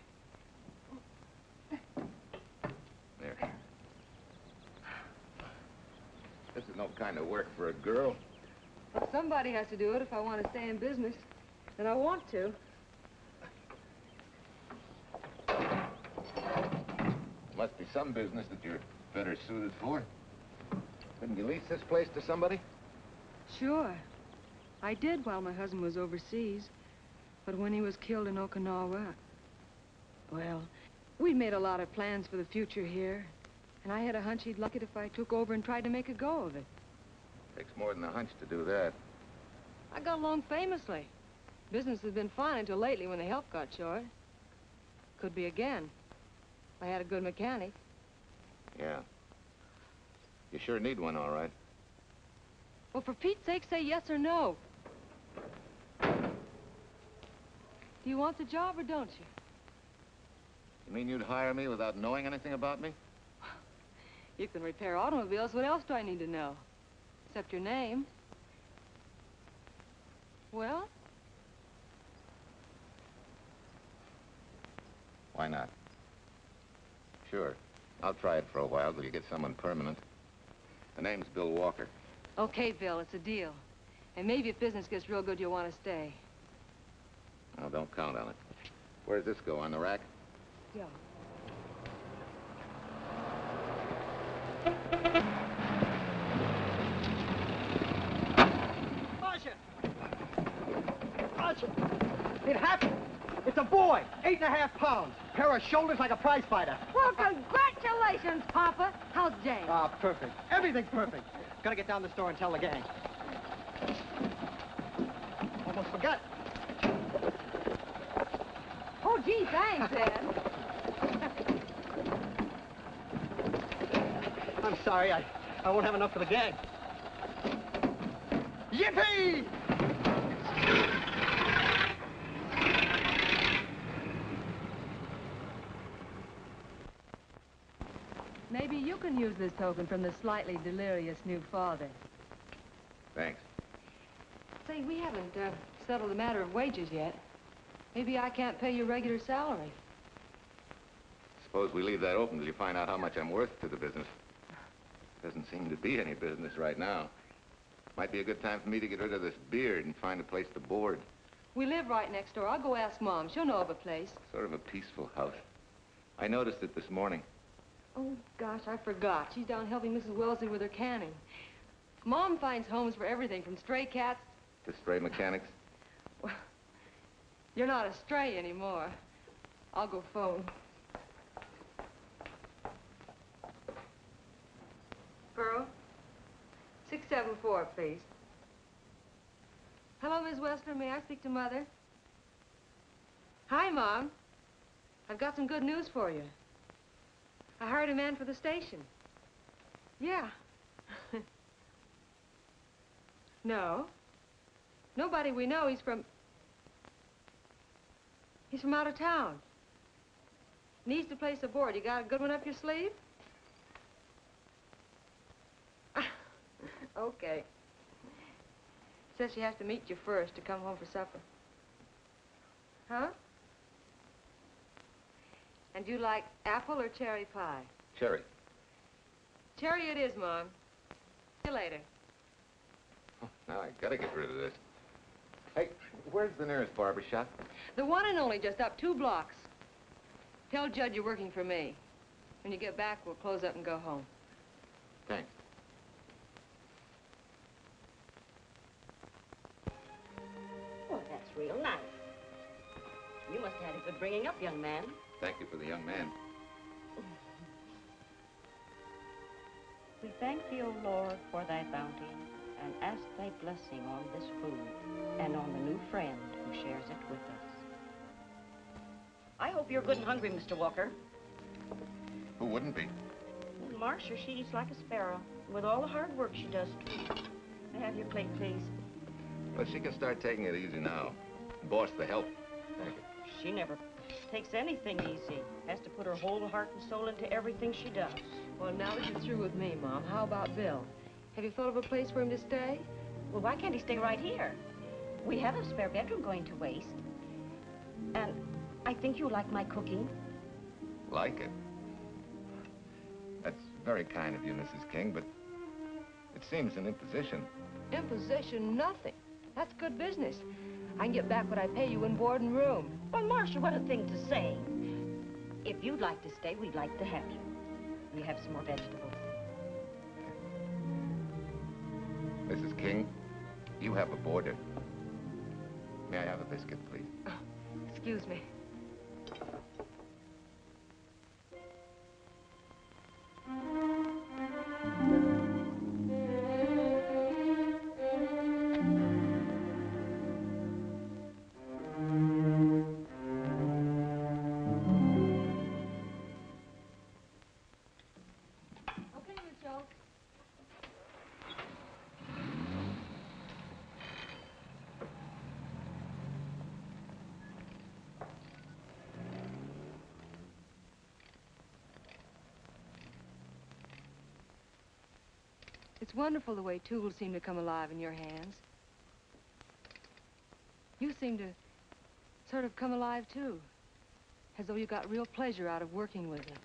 There. This is no kind of work for a girl. Well, somebody has to do it if I want to stay in business. And I want to. Must be some business that you're better suited for. Couldn't you lease this place to somebody? Sure. I did while my husband was overseas. But when he was killed in Okinawa, well, we'd made a lot of plans for the future here. And I had a hunch he'd like it if I took over and tried to make a go of it. Takes more than a hunch to do that. I got along famously. Business has been fine until lately when the help got short. Could be again. I had a good mechanic. Yeah. You sure need one, all right. Well, for Pete's sake, say yes or no. Do you want the job or don't you? You mean you'd hire me without knowing anything about me? You can repair automobiles. What else do I need to know? Except your name. Well? Why not? Sure. I'll try it for a while till you get someone permanent. The name's Bill Walker. Okay, Bill, it's a deal. And maybe if business gets real good, you'll want to stay. Oh, don't count on it. Where's this go, on the rack? Yeah. Marcia! Marcia! It happened! It's a boy, 8.5 pounds. Pair of shoulders like a prize fighter. Well, congratulations, Papa. How's Jane? Ah, perfect. Everything's perfect. Gotta get down to the store and tell the gang. Almost forgot. Oh, gee, thanks, Ed. I'm sorry, I won't have enough for the gang. Yippee! Maybe you can use this token from the slightly delirious new father. Thanks. Say, we haven't settled the matter of wages yet. Maybe I can't pay your regular salary. Suppose we leave that open till you find out how much I'm worth to the business. Doesn't seem to be any business right now. Might be a good time for me to get rid of this beard and find a place to board. We live right next door. I'll go ask Mom. She'll know of a place. Sort of a peaceful house. I noticed it this morning. Oh, gosh, I forgot. She's down helping Mrs. Wellesley with her canning. Mom finds homes for everything from stray cats... To stray mechanics? Well, you're not a stray anymore. I'll go phone. Pearl, 674, please. Hello, Miss Wessler. May I speak to Mother? Hi, Mom. I've got some good news for you. I hired a man for the station. Yeah. No. Nobody we know. He's from out of town. Needs to place a board. You got a good one up your sleeve? Okay. Says she has to meet you first to come home for supper. Huh? And do you like apple or cherry pie? Cherry. Cherry it is, Mom. See you later. Oh, now I gotta get rid of this. Hey, where's the nearest barber shop? The one and only, just up 2 blocks. Tell Judd you're working for me. When you get back, we'll close up and go home. Thanks. Well, that's real nice. You must have had a good bringing up, young man. Thank you for the young man. We thank thee, O Lord, for thy bounty, and ask thy blessing on this food and on the new friend who shares it with us. I hope you're good and hungry, Mr. Walker. Who wouldn't be? And Marcia, she eats like a sparrow, with all the hard work she does, too. May I have your plate, please? Well, she can start taking it easy now. Boss, the help. Thank you. She never takes anything easy. Has to put her whole heart and soul into everything she does. Well, now that you're through with me, Mom, how about Bill? Have you thought of a place for him to stay? Well, why can't he stay right here? We have a spare bedroom going to waste. And I think you like my cooking. Like it? That's very kind of you, Mrs. King, but it seems an imposition. Imposition, nothing. That's good business. I can get back what I pay you in board and room. Well, Marcia, what a thing to say. If you'd like to stay, we'd like to have you. We have some more vegetables. Mrs. King, you have a boarder. May I have a biscuit, please? Oh, excuse me. It's wonderful the way tools seem to come alive in your hands. You seem to sort of come alive, too. As though you got real pleasure out of working with them.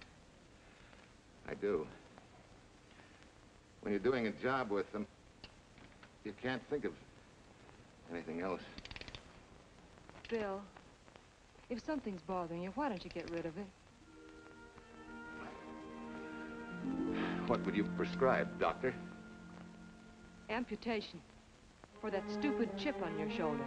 I do. When you're doing a job with them, you can't think of anything else. Bill, if something's bothering you, why don't you get rid of it? What would you prescribe, doctor? Amputation. For that stupid chip on your shoulder.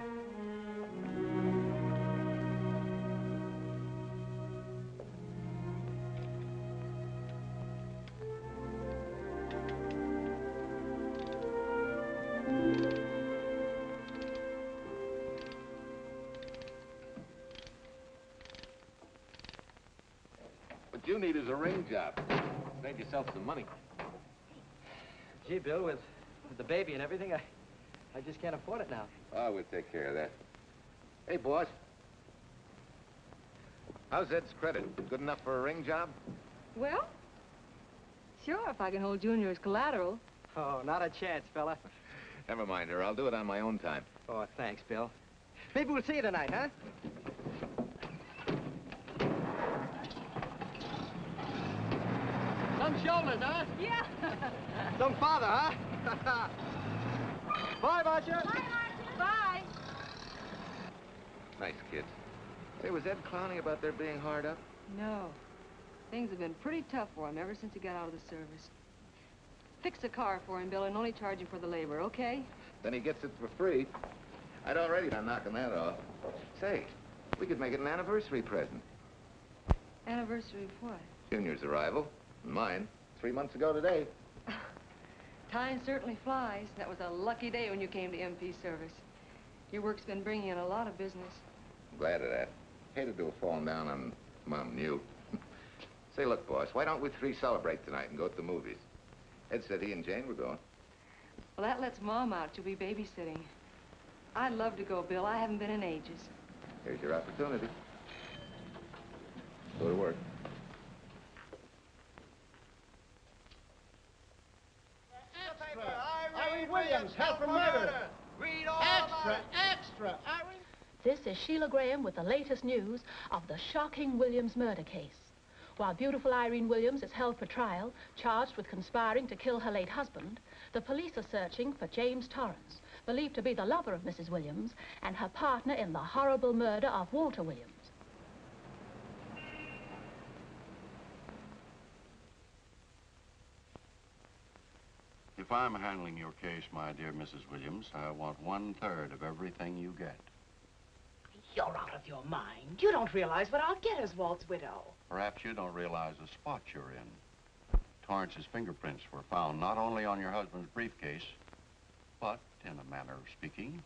What you need is a ring job. Save yourself some money. Gee, Bill, with the baby and everything, I just can't afford it now. Oh, we'll take care of that. Hey, boss. How's Ed's credit? Good enough for a ring job? Well, sure, if I can hold Junior as collateral. Oh, not a chance, fella. Never mind her. I'll do it on my own time. Oh, thanks, Bill. Maybe we'll see you tonight, huh? Some shoulders, huh? Yeah. Some father, huh? Bye, Marcia. Bye, Marcia. Bye. Nice kids. Say, was Ed clowning about their being hard up? No. Things have been pretty tough for him ever since he got out of the service. Fix a car for him, Bill, and only charge him for the labor, okay? Then he gets it for free. I'd already been knocking that off. Say, we could make it an anniversary present. Anniversary of what? Junior's arrival, and mine, 3 months ago today. Time certainly flies. That was a lucky day when you came to MP service. Your work's been bringing in a lot of business. I'm glad of that. Hated to have fallen down on Mom and you. Say, look, boss, why don't we three celebrate tonight and go to the movies? Ed said he and Jane were going. Well, that lets Mom out. She'll be babysitting. I'd love to go, Bill. I haven't been in ages. Here's your opportunity. Go to work. Irene Williams, held for murder. Read all Extra, extra. Irene. This is Sheila Graham with the latest news of the shocking Williams murder case. While beautiful Irene Williams is held for trial, charged with conspiring to kill her late husband, the police are searching for James Torrance, believed to be the lover of Mrs. Williams and her partner in the horrible murder of Walter Williams. If I'm handling your case, my dear Mrs. Williams, I want 1/3 of everything you get. You're out of your mind. You don't realize what I'll get as Walt's widow. Perhaps you don't realize the spot you're in. Torrance's fingerprints were found not only on your husband's briefcase, but, in a manner of speaking,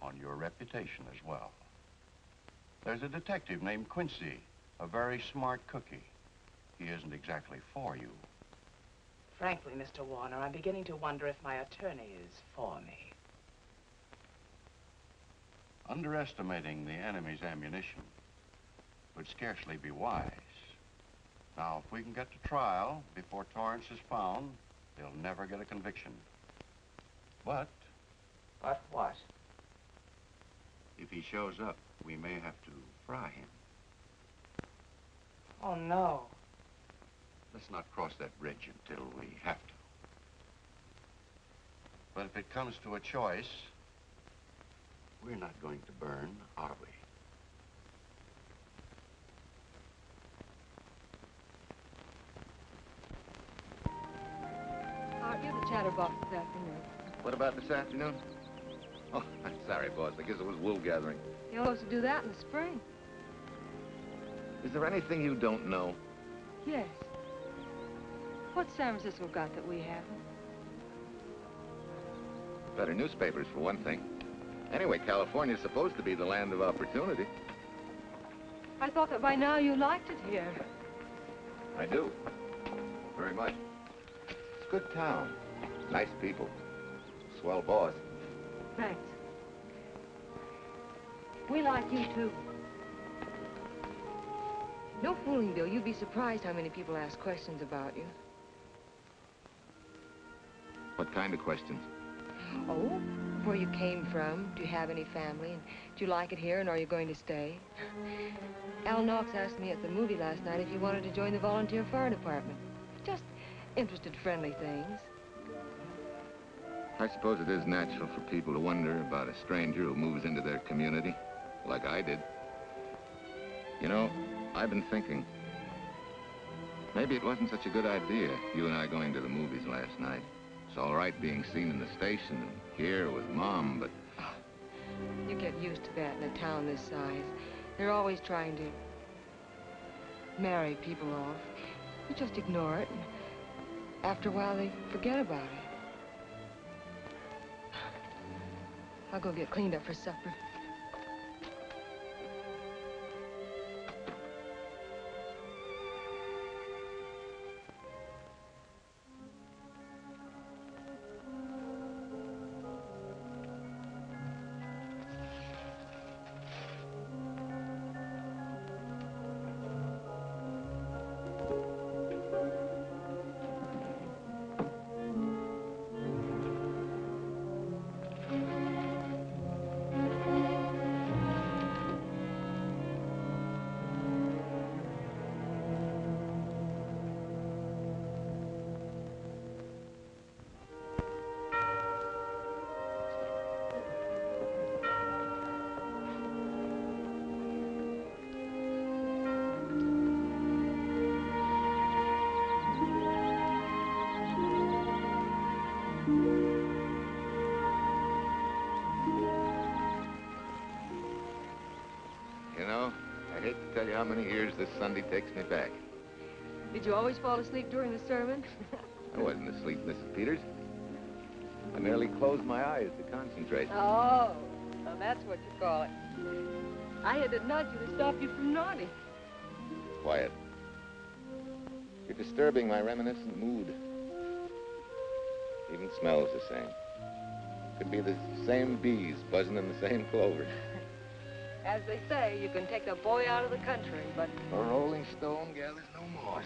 on your reputation as well. There's a detective named Quincy, a very smart cookie. He isn't exactly for you. Frankly, Mr. Warner, I'm beginning to wonder if my attorney is for me. Underestimating the enemy's ammunition would scarcely be wise. Now, if we can get to trial before Torrance is found, they'll never get a conviction. But... But what? if he shows up, we may have to fry him. Oh, no. Let's not cross that bridge until we have to. But if it comes to a choice, we're not going to burn, are we? Aren't you the chatterbox this afternoon? What about this afternoon? Oh, I'm sorry, boss. I guess it was wool gathering. You're supposed to do that in the spring. Is there anything you don't know? Yes. What's San Francisco got that we haven't? Better newspapers, for one thing. Anyway, California's supposed to be the land of opportunity. I thought that by now you liked it here. I do. Very much. It's a good town. Nice people. Swell boss. Thanks. We like you, too. No fooling, Bill. You'd be surprised how many people ask questions about you. What kind of questions? Oh, where you came from, do you have any family, and do you like it here, and are you going to stay? Al Knox asked me at the movie last night if you wanted to join the volunteer fire department. Just interested, friendly things. I suppose it is natural for people to wonder about a stranger who moves into their community, like I did. You know, I've been thinking, maybe it wasn't such a good idea, you and I going to the movies last night. It's all right being seen in the station and here with Mom, but... Oh, you get used to that in a town this size. They're always trying to marry people off. You just ignore it, and after a while they forget about it. I'll go get cleaned up for supper. You know, I hate to tell you how many years this Sunday takes me back. Did you always fall asleep during the sermon? I wasn't asleep, Mrs. Peters. I merely closed my eyes to concentrate. Oh, well, that's what you call it. I had to nudge you to stop you from nodding. Quiet. You're disturbing my reminiscent mood. Even smells the same. Could be the same bees buzzing in the same clover. As they say, you can take the boy out of the country, but... A rolling stone gathers no moss.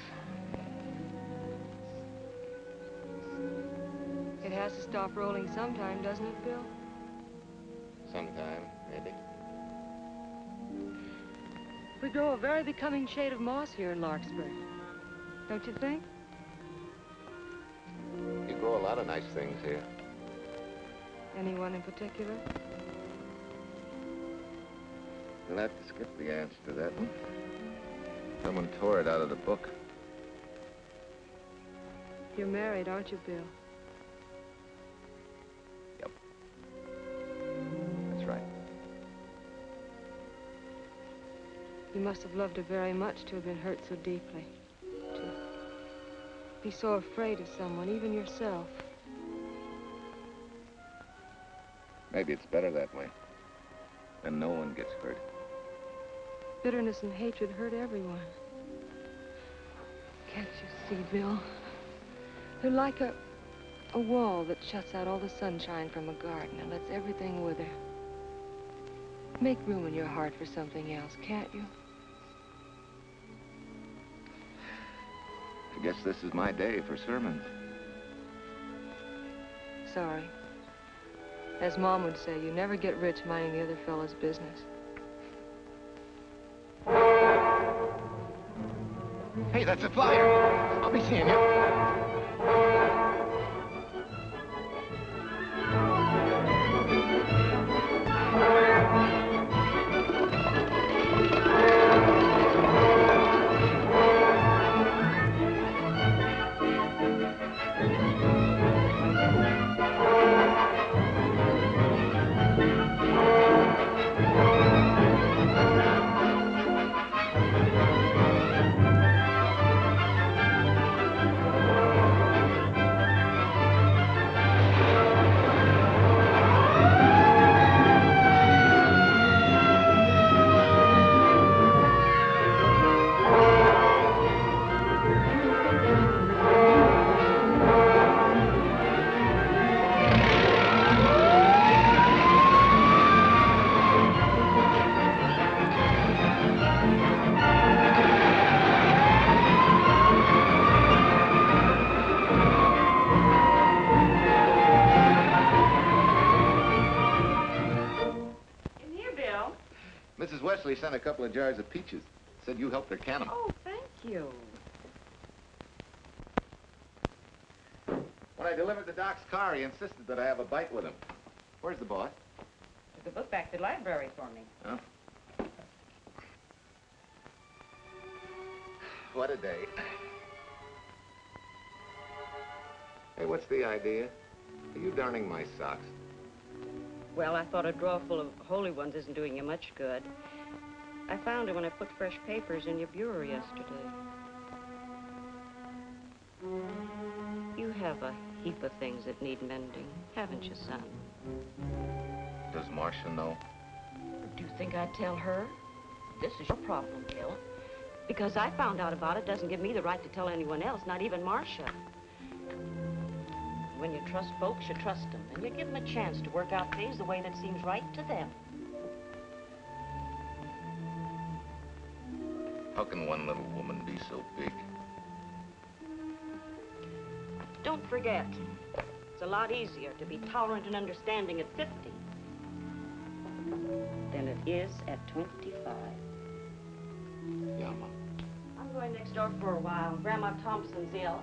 It has to stop rolling sometime, doesn't it, Bill? Sometime, maybe. We grow a very becoming shade of moss here in Larkspur. Don't you think? You grow a lot of nice things here. Anyone in particular? You'll have to skip the answer to that one. Someone tore it out of the book. You're married, aren't you, Bill? Yep. That's right. You must have loved her very much to have been hurt so deeply. To be so afraid of someone, even yourself. Maybe it's better that way. and no one gets hurt. Bitterness and hatred hurt everyone. Can't you see, Bill? They're like a wall that shuts out all the sunshine from a garden and lets everything wither. Make room in your heart for something else, can't you? I guess this is my day for sermons. Sorry. As Mom would say, you never get rich minding the other fellow's business. Hey, that's a flyer. I'll be seeing you. Mrs. Wesley sent a couple of jars of peaches. Said you helped her can them. Oh, thank you. When I delivered the doc's car, he insisted that I have a bite with him. Where's the boss? Took the book back to the library for me. Huh? What a day. Hey, what's the idea? Are you darning my socks? Well, I thought a drawer full of holy ones isn't doing you much good. I found it when I put fresh papers in your bureau yesterday. You have a heap of things that need mending, haven't you, son? Does Marcia know? Do you think I'd tell her? This is your problem, Bill. Because I found out about it doesn't give me the right to tell anyone else, not even Marcia. When you trust folks, you trust them, and you give them a chance to work out things the way that seems right to them. How can one little woman be so big? Don't forget, it's a lot easier to be tolerant and understanding at 50 than it is at 25. Yeah, Mom. I'm going next door for a while. Grandma Thompson's ill.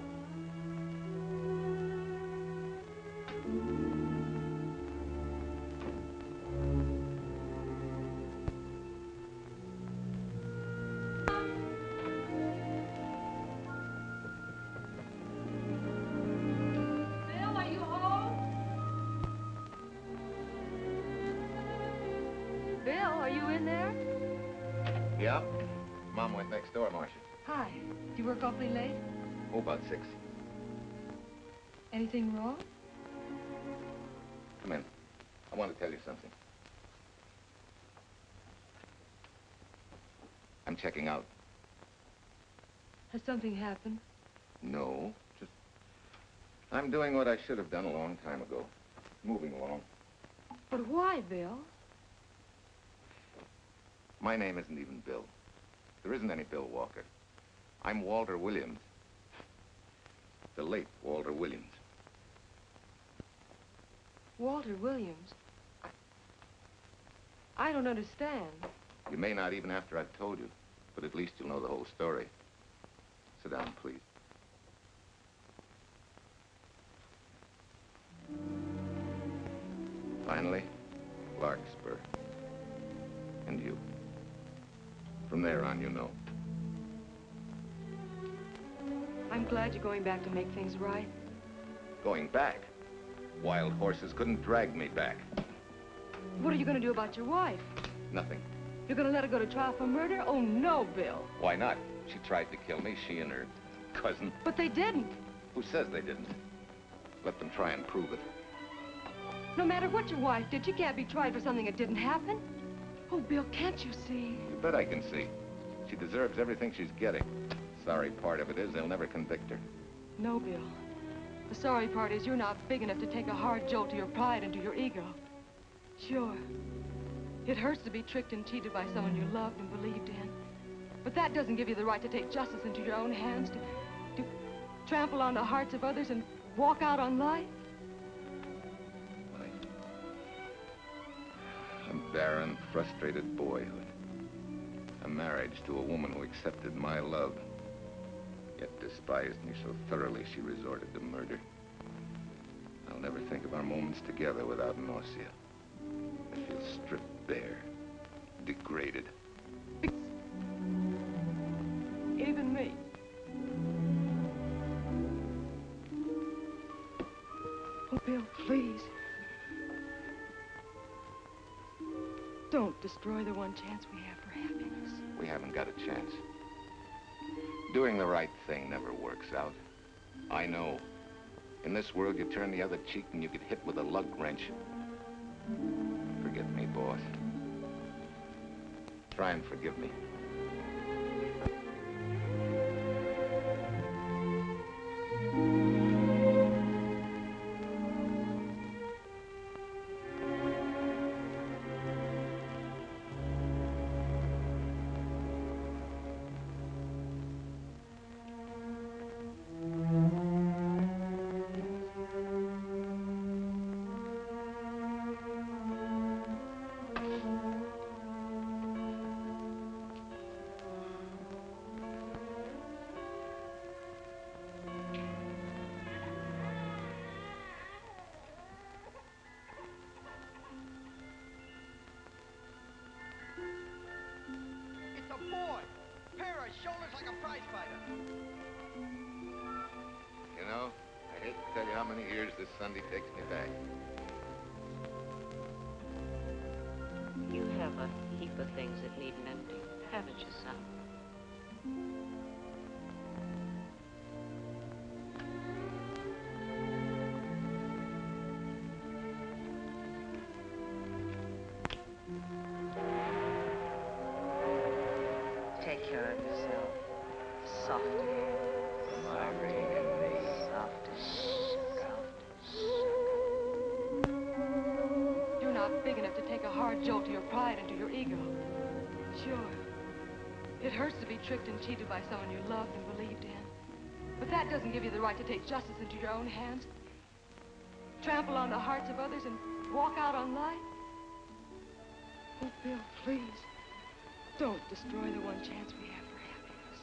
Yeah? Mom went next door, Marcia. Hi. Do you work awfully late? Oh, about 6. Anything wrong? Come in. I want to tell you something. I'm checking out. Has something happened? No, just... I'm doing what I should have done a long time ago. Moving along. But why, Bill? My name isn't even Bill. There isn't any Bill Walker. I'm Walter Williams. The late Walter Williams. Walter Williams? I don't understand. You may not even after I've told you, but at least you'll know the whole story. Sit down, please. Finally, Larkspur. And you. From there on, you know. I'm glad you're going back to make things right. Going back? Wild horses couldn't drag me back. What are you going to do about your wife? Nothing. You're going to let her go to trial for murder? Oh, no, Bill. Why not? She tried to kill me, she and her cousin. But they didn't. Who says they didn't? Let them try and prove it. No matter what your wife did, she can't be tried for something that didn't happen. Oh, Bill, can't you see? You bet I can see. She deserves everything she's getting. Sorry part of it is they'll never convict her. No, Bill. The sorry part is you're not big enough to take a hard jolt to your pride and to your ego. Sure. It hurts to be tricked and cheated by someone you loved and believed in. But that doesn't give you the right to take justice into your own hands, to trample on the hearts of others and walk out on life. A barren, frustrated boyhood. A marriage to a woman who accepted my love, yet despised me so thoroughly she resorted to murder. I'll never think of our moments together without nausea. I feel stripped bare, degraded. Even me. Oh, Bill, please. Don't destroy the one chance we have for happiness. We haven't got a chance. Doing the right thing never works out. I know. In this world, you turn the other cheek and you get hit with a lug wrench. Forget me, boss. Try and forgive me. Shoulders like a prize fighter. You know, I hate to tell you how many years this Sunday takes me back. You have a heap of things that need mending, haven't you, son? Take care of yourself. Soft again. My ring and me. Soft as You're not big enough to take a hard jolt to your pride and to your ego. Sure. It hurts to be tricked and cheated by someone you loved and believed in. But that doesn't give you the right to take justice into your own hands, trample on the hearts of others, and walk out on life. Oh, Bill, please. Don't destroy the one chance we have for happiness.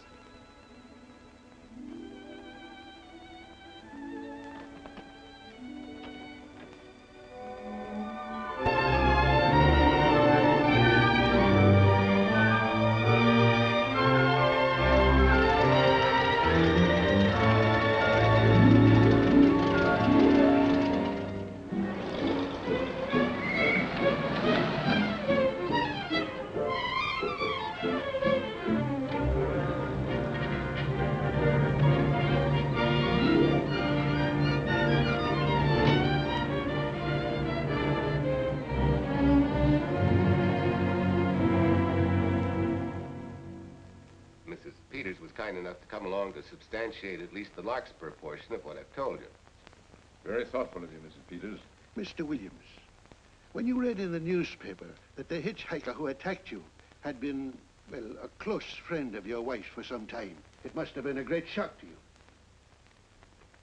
Mrs. Peters was kind enough to come along to substantiate at least the Larkspur portion of what I've told you. Very thoughtful of you, Mrs. Peters. Mr. Williams, when you read in the newspaper that the hitchhiker who attacked you had been, well, a close friend of your wife's for some time, it must have been a great shock to you.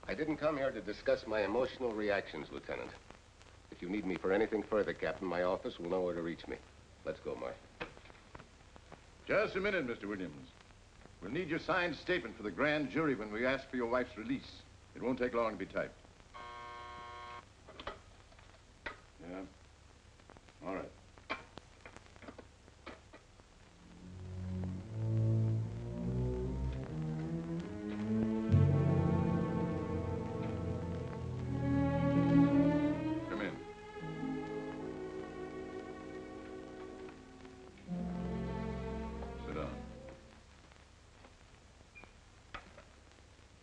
I didn't come here to discuss my emotional reactions, Lieutenant. If you need me for anything further, Captain, my office will know where to reach me. Let's go, Mark. Just a minute, Mr. Williams. We'll need your signed statement for the grand jury when we ask for your wife's release. It won't take long to be typed. Yeah. All right. Come in. Sit down.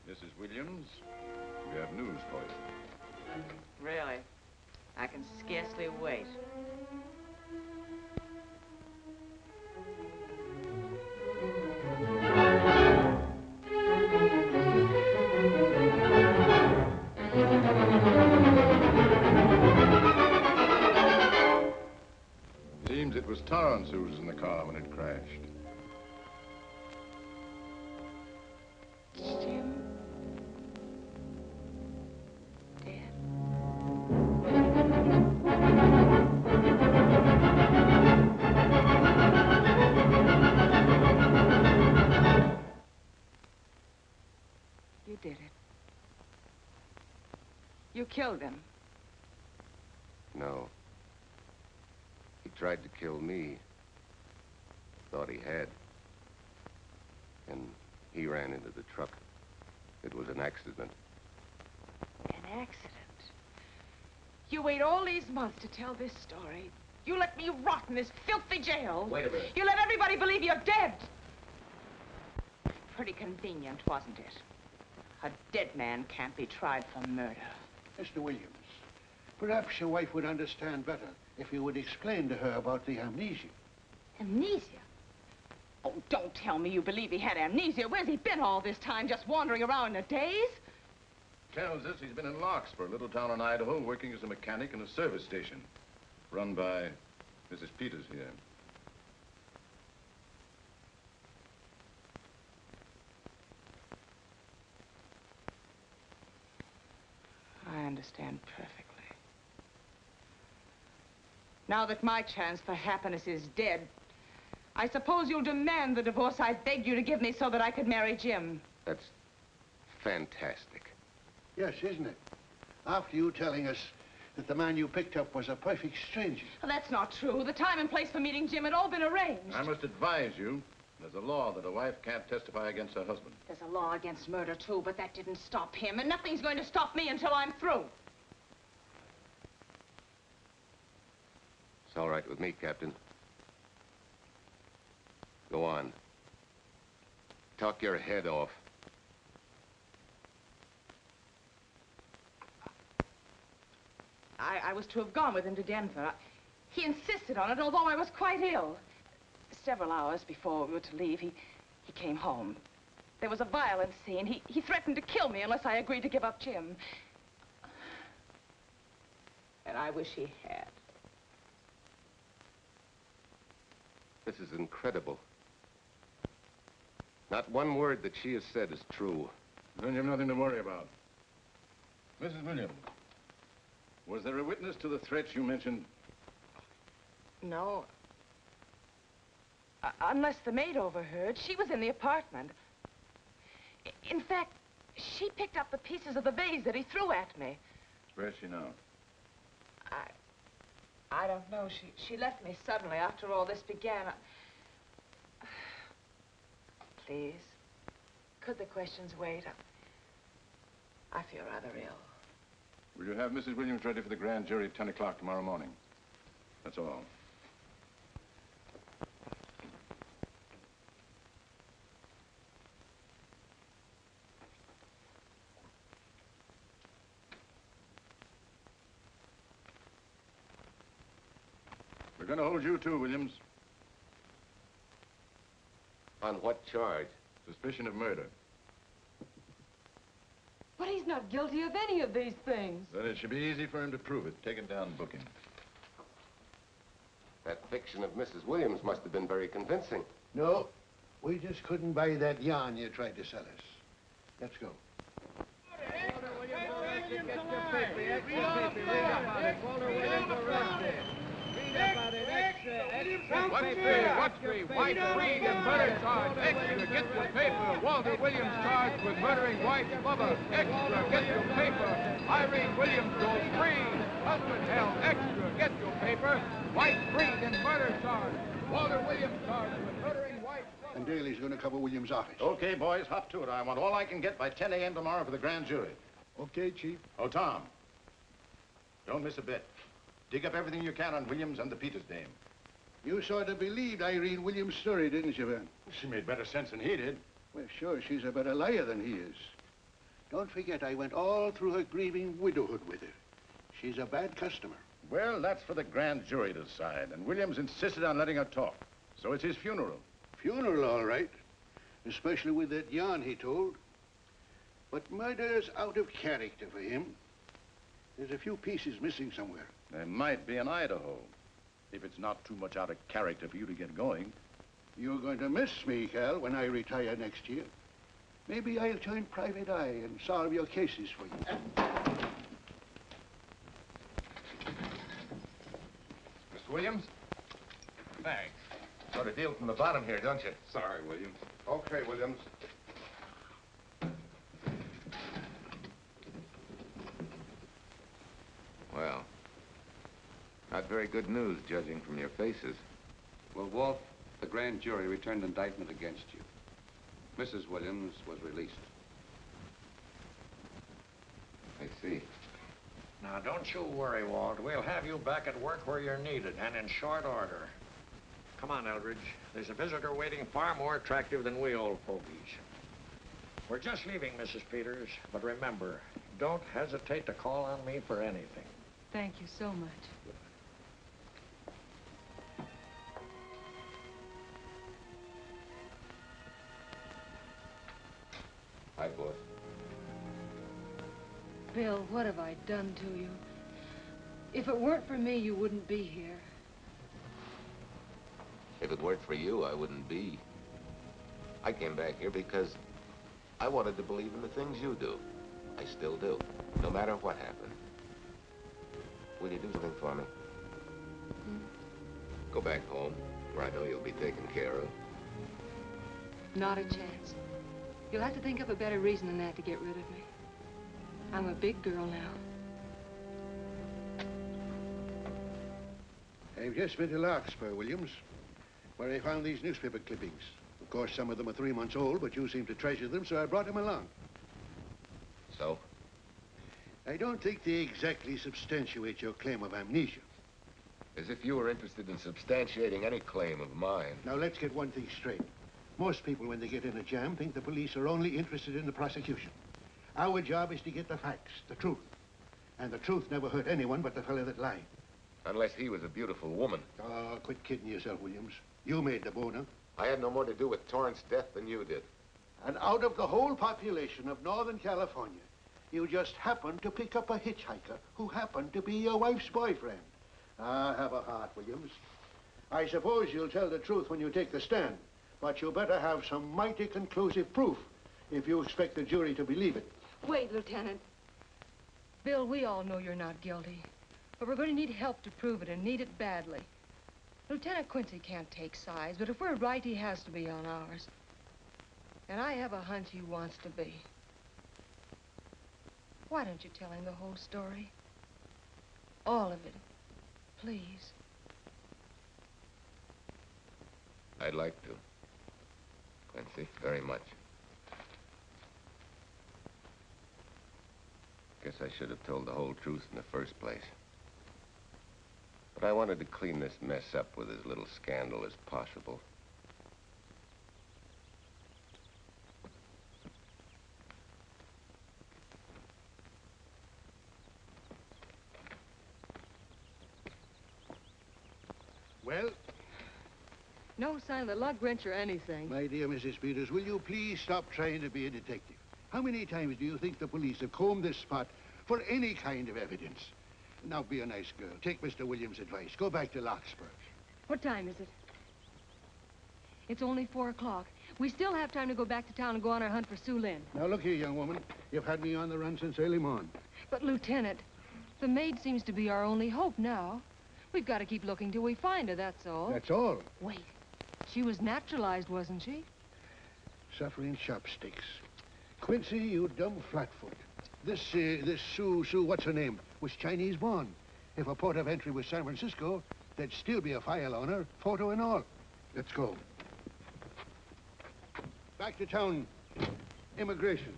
Mrs. Williams, we have news for you. Really? I can scarcely wait. was Torrance who was in the car when it crashed. Jim? You did it. You killed him. No. He tried to kill me. Thought he had. And he ran into the truck. It was an accident. An accident? You wait all these months to tell this story. You let me rot in this filthy jail. Wait a minute. You let everybody believe you're dead. Pretty convenient, wasn't it? A dead man can't be tried for murder. Mr. Williams, perhaps your wife would understand better if you would explain to her about the amnesia. Amnesia? Oh, don't tell me you believe he had amnesia. Where's he been all this time, just wandering around in a daze? Tells us he's been in Larkspur, a little town in Idaho, working as a mechanic in a service station. Run by Mrs. Peters here. I understand perfectly. Now that my chance for happiness is dead, I suppose you'll demand the divorce I begged you to give me so that I could marry Jim. That's fantastic. Yes, isn't it? After you telling us that the man you picked up was a perfect stranger. Well, that's not true. The time and place for meeting Jim had all been arranged. I must advise you, there's a law that a wife can't testify against her husband. There's a law against murder, too, but that didn't stop him, and nothing's going to stop me until I'm through. It's all right with me, Captain. Go on. Talk your head off. I was to have gone with him to Denver. He insisted on it, although I was quite ill. Several hours before we were to leave, he came home. There was a violent scene. He threatened to kill me unless I agreed to give up Jim. And I wish he had. This is incredible. Not one word that she has said is true. Then you have nothing to worry about. Mrs. Williams, was there a witness to the threats you mentioned? No. Unless the maid overheard. She was in the apartment. In fact, she picked up the pieces of the vase that he threw at me. Where's she now? I don't know. She left me suddenly after all this began. Please, could the questions wait? I feel rather ill. Will you have Mrs. Williams ready for the grand jury at 10 o'clock tomorrow morning? That's all. We're going to hold you too, Williams. On what charge? Suspicion of murder. But he's not guilty of any of these things. Then it should be easy for him to prove it. Take it down and book him. That fiction of Mrs. Williams must have been very convincing. No, we just couldn't buy that yarn you tried to sell us. Let's go. What's me? White free and murder charge. Extra, get your paper. Walter Williams charged with murdering White's lover. Extra, get your paper. Irene Williams goes free. Husband held. Extra, get your paper. White freed and murder charge. Walter Williams charged with murdering White's lover. And Daly's going to cover Williams' office. Okay, boys, hop to it. I want all I can get by 10 a.m. tomorrow for the grand jury. Okay, Chief. Oh, Tom, don't miss a bit. Dig up everything you can on Williams and the Peters dame. You sort of believed Irene Williams' story, didn't you, Ben? She made better sense than he did. Well, sure, she's a better liar than he is. Don't forget, I went all through her grieving widowhood with her. She's a bad customer. Well, that's for the grand jury to decide, and Williams insisted on letting her talk. So it's his funeral. Funeral, all right. Especially with that yarn he told. But murder's out of character for him. There's a few pieces missing somewhere. There might be in Idaho. if it's not too much out of character for you to get going. You're going to miss me, Cal, when I retire next year. Maybe I'll join Private Eye and solve your cases for you. Mr. Williams? Thanks. Got a deal from the bottom here, don't you? Sorry, Williams. Okay, Williams. Well, not very good news, judging from your faces. Well, Walt, the grand jury returned indictment against you. Mrs. Williams was released. I see. Now, don't you worry, Walt. We'll have you back at work where you're needed, and in short order. Come on, Eldridge. There's a visitor waiting far more attractive than we old fogies. We're just leaving, Mrs. Peters, but remember, don't hesitate to call on me for anything. Thank you so much. Hi, boss. Bill, what have I done to you? If it weren't for me, you wouldn't be here. If it weren't for you, I wouldn't be. I came back here because I wanted to believe in the things you do. I still do, no matter what happened. Will you do something for me? Go back home, where I know you'll be taken care of. Not a chance. You'll have to think up a better reason than that to get rid of me. I'm a big girl now. I've just been to Larkspur, Williams, where I found these newspaper clippings. Of course, some of them are 3 months old, but you seem to treasure them, so I brought them along. So? I don't think they exactly substantiate your claim of amnesia. As if you were interested in substantiating any claim of mine. Now, let's get one thing straight. Most people, when they get in a jam, think the police are only interested in the prosecution. Our job is to get the facts, the truth. And the truth never hurt anyone but the fellow that lied. Unless he was a beautiful woman. Oh, quit kidding yourself, Williams. You made the boner. I had no more to do with Torrance's death than you did. And out of the whole population of Northern California, you just happened to pick up a hitchhiker who happened to be your wife's boyfriend. Ah, have a heart, Williams. I suppose you'll tell the truth when you take the stand, but you better have some mighty conclusive proof if you expect the jury to believe it. Wait, Lieutenant. Bill, we all know you're not guilty, but we're going to need help to prove it, and need it badly. Lieutenant Quincy can't take sides, but if we're right, he has to be on ours. And I have a hunch he wants to be. Why don't you tell him the whole story? All of it, please. I'd like to. Quincy, very much. Guess I should have told the whole truth in the first place. But I wanted to clean this mess up with as little scandal as possible. Well? No sign of the lug wrench or anything. My dear Mrs. Peters, will you please stop trying to be a detective? How many times do you think the police have combed this spot for any kind of evidence? Now, be a nice girl. Take Mr. Williams' advice. Go back to Larkspur. What time is it? It's only 4 o'clock. We still have time to go back to town and go on our hunt for Sue Lynn. Now, look here, young woman. You've had me on the run since early morning. But, Lieutenant, the maid seems to be our only hope now. We've got to keep looking till we find her, that's all. That's all? Wait. She was naturalized, wasn't she? Suffering chopsticks. Quincy, you dumb flatfoot. This Sue, what's her name, was Chinese born. If a port of entry was San Francisco, there'd still be a file on her, photo and all. Let's go. Back to town. Immigration.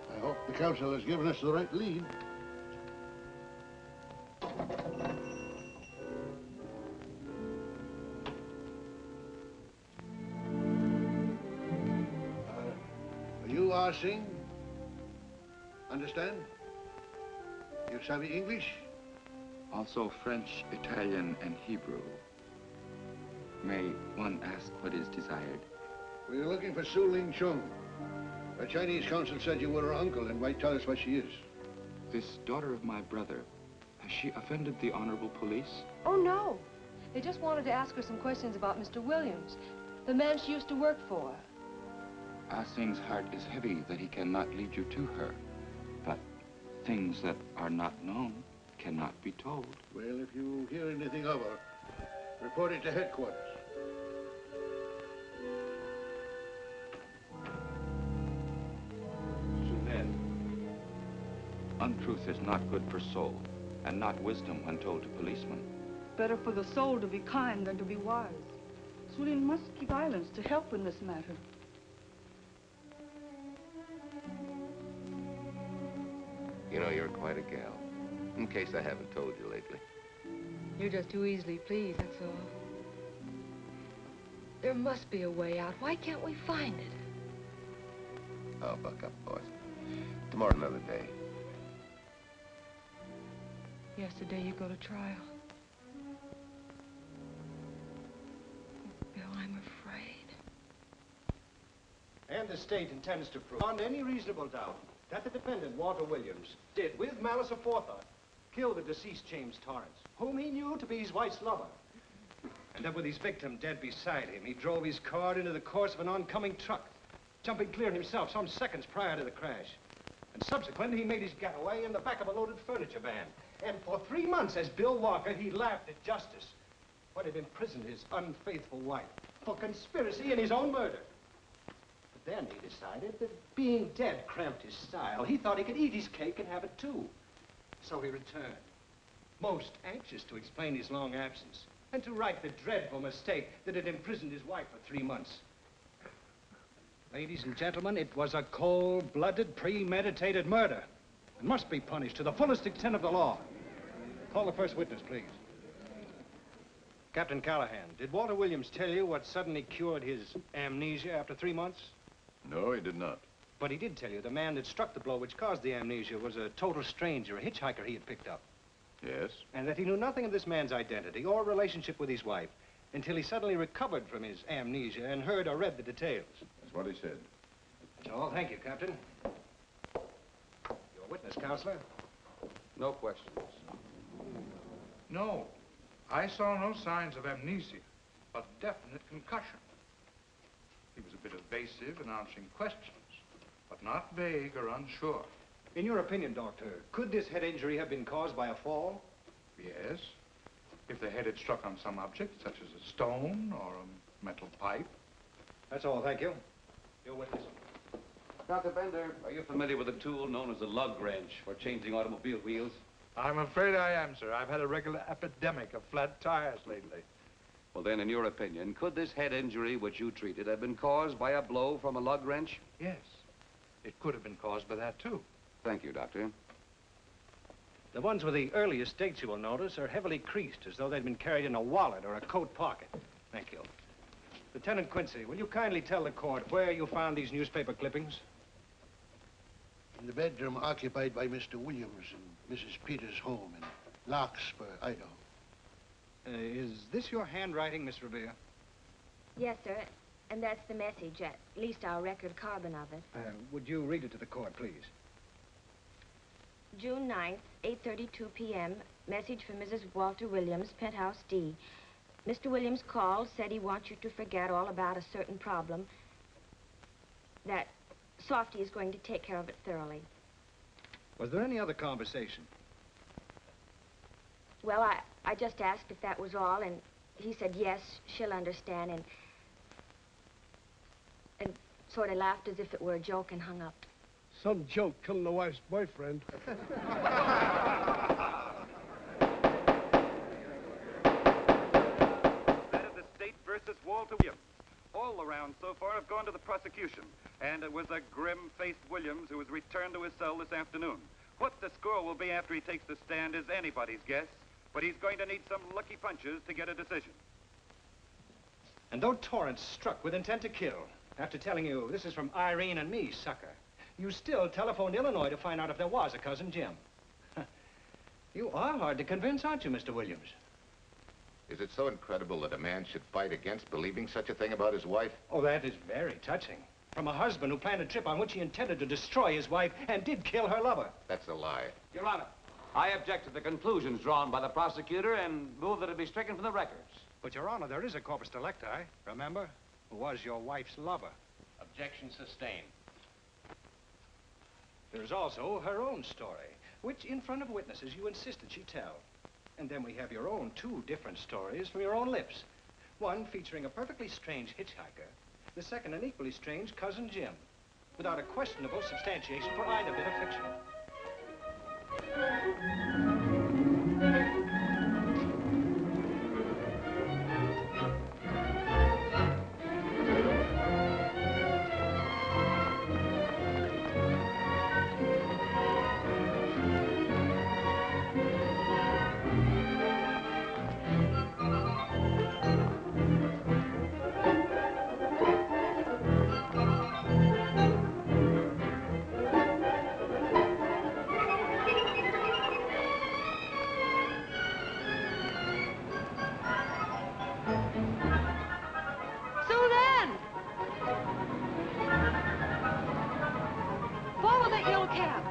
I hope the council has given us the right lead. You are sing? Understand? You savvy English? Also French, Italian, and Hebrew. May one ask what is desired? We're looking for Su Ling Chung. The Chinese consul said you were her uncle and might tell us what she is. This daughter of my brother, has she offended the honorable police? Oh, no. They just wanted to ask her some questions about Mr. Williams, the man she used to work for. Ah Sing's heart is heavy that he cannot lead you to her. But things that are not known cannot be told. Well, if you hear anything of her, report it to headquarters. Untruth is not good for soul, and not wisdom when told to policemen. Better for the soul to be kind than to be wise. Su Ling must keep silence to help in this matter. You know, you're quite a gal. In case I haven't told you lately. You're just too easily pleased, that's all. There must be a way out. Why can't we find it? Oh, buck up, boys. Tomorrow, another day. Yesterday you go to trial. Bill, I'm afraid. And the state intends to prove, beyond any reasonable doubt, that the defendant, Walter Williams, did, with malice aforethought, kill the deceased James Torrance, whom he knew to be his wife's lover. And that with his victim dead beside him, he drove his car into the course of an oncoming truck, jumping clear himself some seconds prior to the crash. And subsequently, he made his getaway in the back of a loaded furniture van. And for 3 months, as Bill Walker, he laughed at justice when he'd imprisoned his unfaithful wife for conspiracy in his own murder. But then he decided that being dead cramped his style. He thought he could eat his cake and have it too. So he returned, most anxious to explain his long absence and to right the dreadful mistake that had imprisoned his wife for 3 months. Ladies and gentlemen, it was a cold-blooded, premeditated murder and must be punished to the fullest extent of the law. Call the first witness, please. Captain Callahan, did Walter Williams tell you what suddenly cured his amnesia after 3 months? No, he did not. But he did tell you the man that struck the blow which caused the amnesia was a total stranger, a hitchhiker he had picked up. Yes? And that he knew nothing of this man's identity or relationship with his wife until he suddenly recovered from his amnesia and heard or read the details. That's what he said. That's all. Thank you, Captain. Your witness, Counselor. No questions. No. I saw no signs of amnesia, but definite concussion. He was a bit evasive in answering questions, but not vague or unsure. In your opinion, Doctor, could this head injury have been caused by a fall? Yes. If the head had struck on some object, such as a stone or a metal pipe. That's all, thank you. Your witness. Dr. Bender, are you familiar with a tool known as a lug wrench for changing automobile wheels? I'm afraid I am, sir. I've had a regular epidemic of flat tires lately. Well, then, in your opinion, could this head injury which you treated have been caused by a blow from a lug wrench? Yes. It could have been caused by that, too. Thank you, Doctor. The ones with the earliest dates, you will notice, are heavily creased, as though they'd been carried in a wallet or a coat pocket. Thank you. Lieutenant Quincy, will you kindly tell the court where you found these newspaper clippings? In the bedroom occupied by Mr. Williams and Mrs. Peters' home in Larkspur, Idaho. Is this your handwriting, Miss Revere? Yes, sir. And that's the message, at least our record carbon of it. Would you read it to the court, please? June 9th, 8:32 p.m. Message from Mrs. Walter Williams, Penthouse D. Mr. Williams called, said he wants you to forget all about a certain problem. That Softy is going to take care of it thoroughly. Was there any other conversation? Well, I just asked if that was all, and he said, yes, she'll understand, and sort of laughed as if it were a joke and hung up. Some joke killing the wife's boyfriend. That of the state versus Walter Williams. All the rounds so far have gone to the prosecution, and it was a grim-faced Williams who was returned to his cell this afternoon. What the score will be after he takes the stand is anybody's guess, but he's going to need some lucky punches to get a decision. And though Torrance struck with intent to kill, after telling you this is from Irene and me, sucker, you still telephoned Illinois to find out if there was a cousin Jim. You are hard to convince, aren't you, Mr. Williams? Is it so incredible that a man should fight against believing such a thing about his wife? Oh, that is very touching. From a husband who planned a trip on which he intended to destroy his wife and did kill her lover. That's a lie. Your Honor, I object to the conclusions drawn by the prosecutor and move that it be stricken from the records. But, Your Honor, there is a corpus delicti, remember? Who was your wife's lover. Objection sustained. There is also her own story, which, in front of witnesses, you insisted she tell. And then we have your own 2 different stories from your own lips. One featuring a perfectly strange hitchhiker, the second an equally strange cousin Jim, without a questionable substantiation for either bit of fiction. Follow that yellow cab.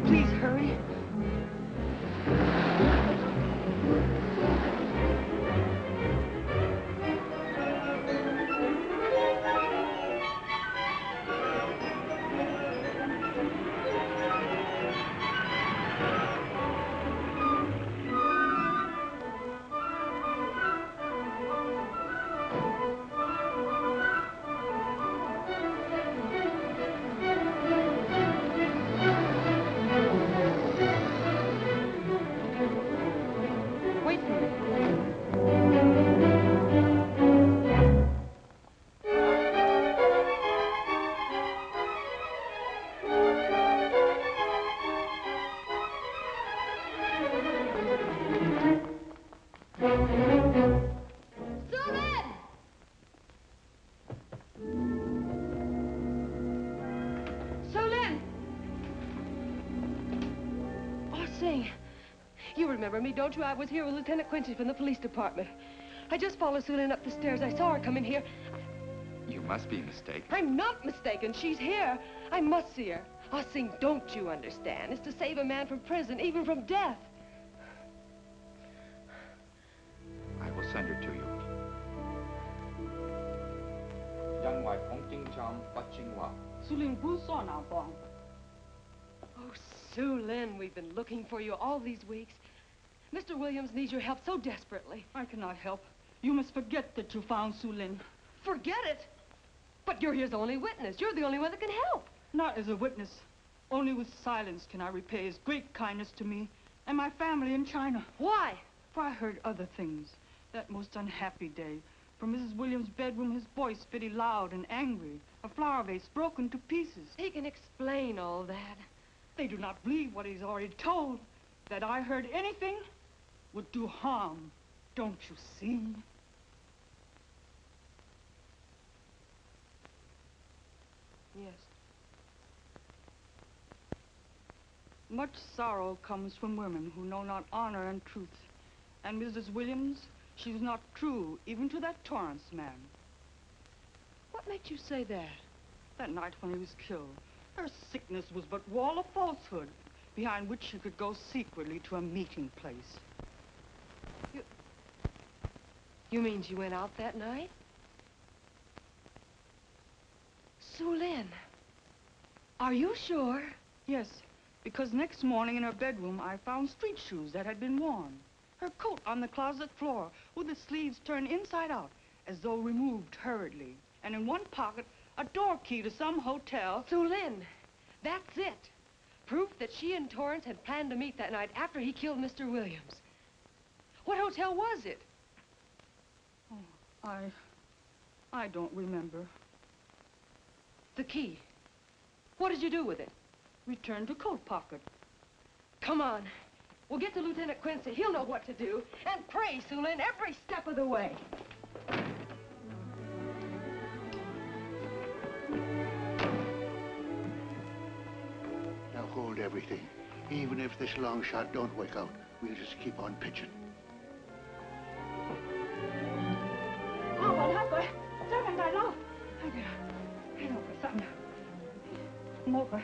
Please hurry. Wait for me. Solin! Oh, sing. You remember me, don't you? I was here with Lieutenant Quincy from the police department. I just followed Sulin up the stairs. I saw her come in here. You must be mistaken. I'm not mistaken. She's here. I must see her. Oh, sing, don't you understand? It's to save a man from prison, even from death. I will send her to you. Oh, Sulin, we've been looking for you all these weeks. Mr. Williams needs your help so desperately. I cannot help. You must forget that you found Sulin. Forget it? But you're his only witness. You're the only one that can help. Not as a witness. Only with silence can I repay his great kindness to me and my family in China. Why? For I heard other things. That most unhappy day. From Mrs. Williams' bedroom, his voice very loud and angry. A flower vase broken to pieces. He can explain all that. They do not believe what he's already told. That I heard anything would do harm. Don't you see? Yes. Much sorrow comes from women who know not honor and truth. And Mrs. Williams, she was not true even to that Torrance man. What made you say that? That night when he was killed, her sickness was but wall of falsehood, behind which she could go secretly to a meeting place. You mean she went out that night? Sulin, are you sure? Yes, because next morning in her bedroom, I found street shoes that had been worn. Her coat on the closet floor, with the sleeves turned inside out, as though removed hurriedly. And in one pocket, a door key to some hotel. Sulin, that's it. Proof that she and Torrance had planned to meet that night after he killed Mr. Williams. What hotel was it? Oh, I don't remember. The key. What did you do with it? Returned to coat pocket. Come on. We'll get to Lieutenant Quincy. He'll know what to do. And pray, Sulin, every step of the way. Now hold everything. Even if this long shot don't work out, we'll just keep on pitching. Oh, well, Hopper. Second I know. I know for something. Mocha.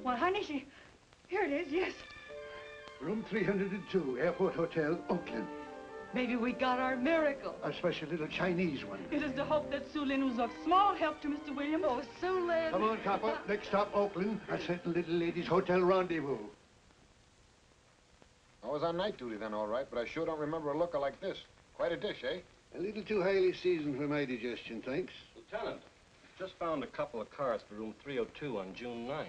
Honey, here it is, yes. Room 302, Airport Hotel, Oakland. Maybe we got our miracle. A special little Chinese one. It is to hope that Sulin was of small help to Mr. Williams. Oh, Sulin. Come on, copper. Next stop, Oakland. That's that little lady's hotel rendezvous. I was on night duty then, all right, but I sure don't remember a looker like this. Quite a dish, eh? A little too highly seasoned for my digestion, thanks. Lieutenant, just found a couple of cars for room 302 on June 9th.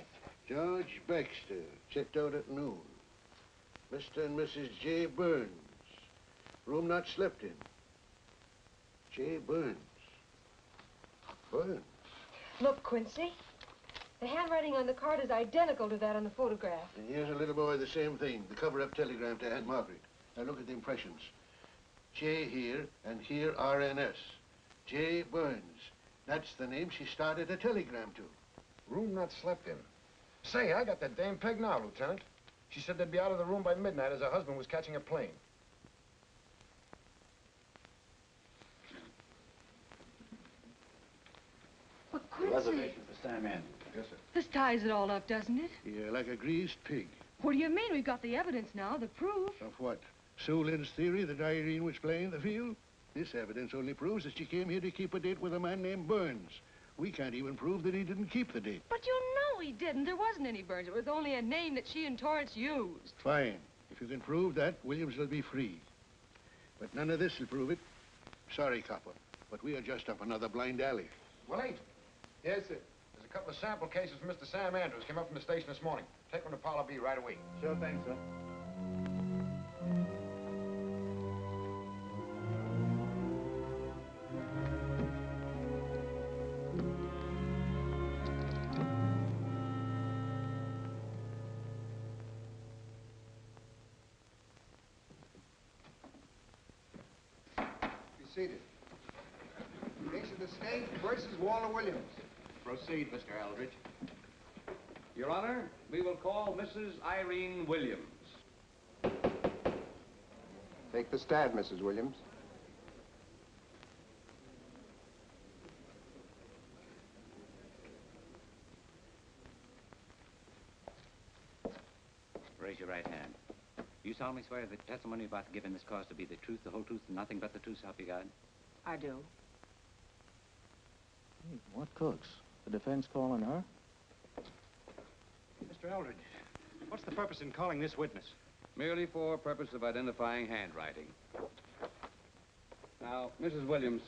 George Baxter, checked out at noon. Mr. and Mrs. J. Burns. Room not slept in. J. Burns. Burns. Look, Quincy. The handwriting on the card is identical to that on the photograph. And here's a little boy, the same thing. The cover-up telegram to Aunt Margaret. Now look at the impressions. J here, and here RNS. J. Burns. That's the name she started a telegram to. Room not slept in. Say, I got that dame pegged now, Lieutenant. She said they'd be out of the room by midnight as her husband was catching a plane. But Quincy... Reservation for Sam Andrews. Yes, sir. This ties it all up, doesn't it? Yeah, like a greased pig. What do you mean? We've got the evidence now, the proof. Of what? Sulin's theory that Irene was playing the field? This evidence only proves that she came here to keep a date with a man named Burns. We can't even prove that he didn't keep the date. But you know he didn't. There wasn't any Burns. It was only a name that she and Torrance used. Fine. If you can prove that, Williams will be free. But none of this will prove it. Sorry, copper, but we are just up another blind alley. Willie? Yes, sir. There's a couple of sample cases for Mr. Sam Andrews. Came up from the station this morning. Take them to Parlor B right away. Sure thing, sir. Seated. Case of the state versus Walter Williams. Proceed, Mr. Eldridge. Your Honor, we will call Mrs. Irene Williams. Take the stand, Mrs. Williams. Raise your right hand. You solemnly swear that the testimony you're about to give in this cause to be the truth, the whole truth, and nothing but the truth, so help you God? I do. Hey, what cooks? The defense calling her? Mr. Eldridge, what's the purpose in calling this witness? Merely for purpose of identifying handwriting. Now, Mrs. Williams,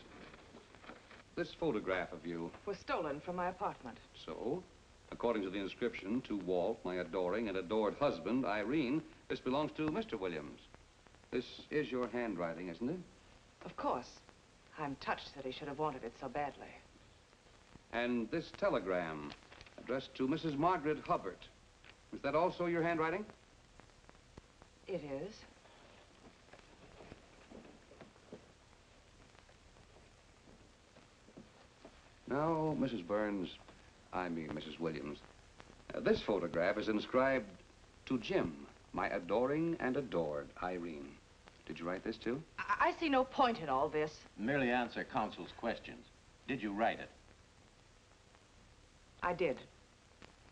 this photograph of you... Was stolen from my apartment. So, according to the inscription, to Walt, my adoring and adored husband, Irene, this belongs to Mr. Williams. This is your handwriting, isn't it? Of course. I'm touched that he should have wanted it so badly. And this telegram, addressed to Mrs. Margaret Hubbard, is that also your handwriting? It is. Now, Mrs. Burns, I mean Mrs. Williams, this photograph is inscribed to Jim, my adoring and adored Irene. Did you write this, too? I see no point in all this. Merely answer counsel's questions. Did you write it? I did.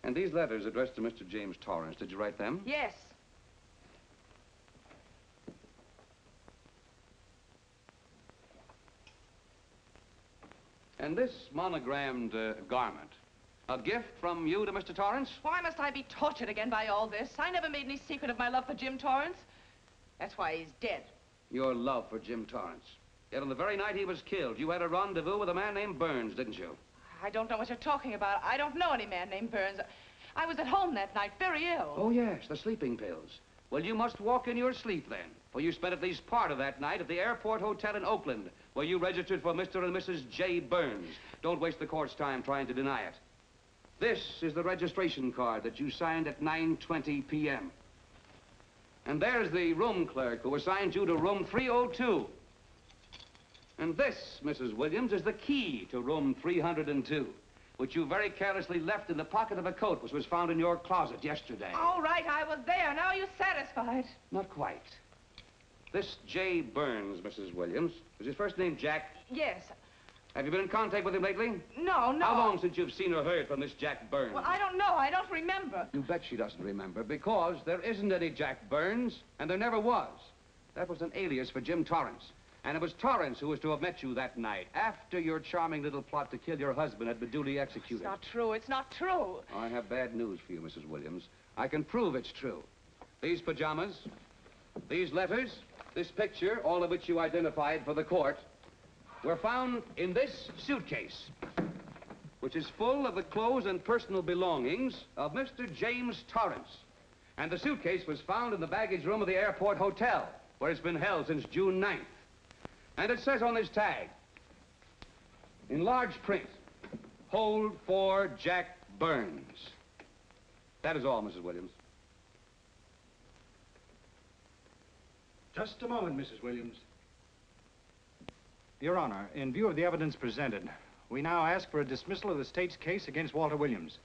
And these letters addressed to Mr. James Torrance, did you write them? Yes. And this monogrammed garment, a gift from you to Mr. Torrance? Why must I be tortured again by all this? I never made any secret of my love for Jim Torrance. That's why he's dead. Your love for Jim Torrance. Yet on the very night he was killed, you had a rendezvous with a man named Burns, didn't you? I don't know what you're talking about. I don't know any man named Burns. I was at home that night, very ill. Oh, yes, the sleeping pills. Well, you must walk in your sleep, then. for you spent at least part of that night at the airport hotel in Oakland, where you registered for Mr. and Mrs. J. Burns. Don't waste the court's time trying to deny it. This is the registration card that you signed at 9:20 p.m. And there's the room clerk who assigned you to room 302. And this, Mrs. Williams, is the key to room 302, which you very carelessly left in the pocket of a coat which was found in your closet yesterday. All right, I was there. Now you're satisfied. Not quite. This J. Burns, Mrs. Williams, is his first name Jack? Yes. Have you been in contact with him lately? No. How long since you've seen or heard from this Jack Burns? Well, I don't know. I don't remember. You bet she doesn't remember, because there isn't any Jack Burns, and there never was. That was an alias for Jim Torrance. And it was Torrance who was to have met you that night, after your charming little plot to kill your husband had been duly executed. It's not true. It's not true. I have bad news for you, Mrs. Williams. I can prove it's true. These pajamas, these letters, this picture, all of which you identified for the court, were found in this suitcase, which is full of the clothes and personal belongings of Mr. James Torrance. And the suitcase was found in the baggage room of the airport hotel, where it's been held since June 9th. And it says on this tag, in large print, hold for Jack Burns. That is all, Mrs. Williams. Just a moment, Mrs. Williams. Your Honor, in view of the evidence presented, we now ask for a dismissal of the state's case against Walter Williams.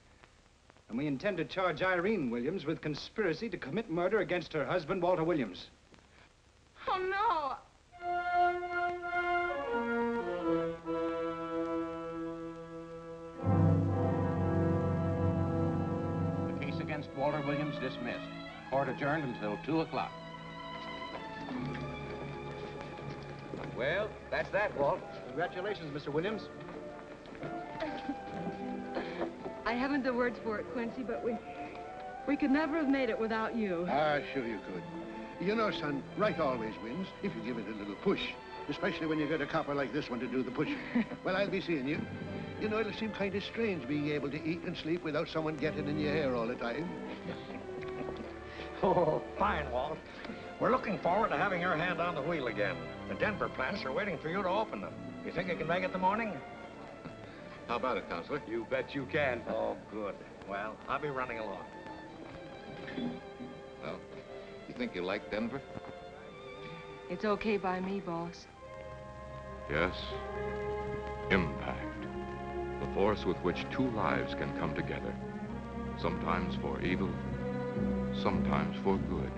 And we intend to charge Irene Williams with conspiracy to commit murder against her husband, Walter Williams. Oh, no. The case against Walter Williams dismissed. Court adjourned until 2 o'clock. Well, that's that, Walt. Congratulations, Mr. Williams. I haven't the words for it, Quincy, but we could never have made it without you. Ah, sure you could. You know, son, right always wins if you give it a little push, especially when you get a copper like this one to do the pushing. Well, I'll be seeing you. You know, it'll seem kind of strange being able to eat and sleep without someone getting in your hair all the time. Oh, fine, Walt. We're looking forward to having your hand on the wheel again. The Denver plants are waiting for you to open them. You think you can make it in the morning? How about it, Counselor? You bet you can. Oh, good. Well, I'll be running along. Well, you think you like Denver? It's okay by me, boss. Yes. Impact. The force with which two lives can come together. Sometimes for evil, sometimes for good.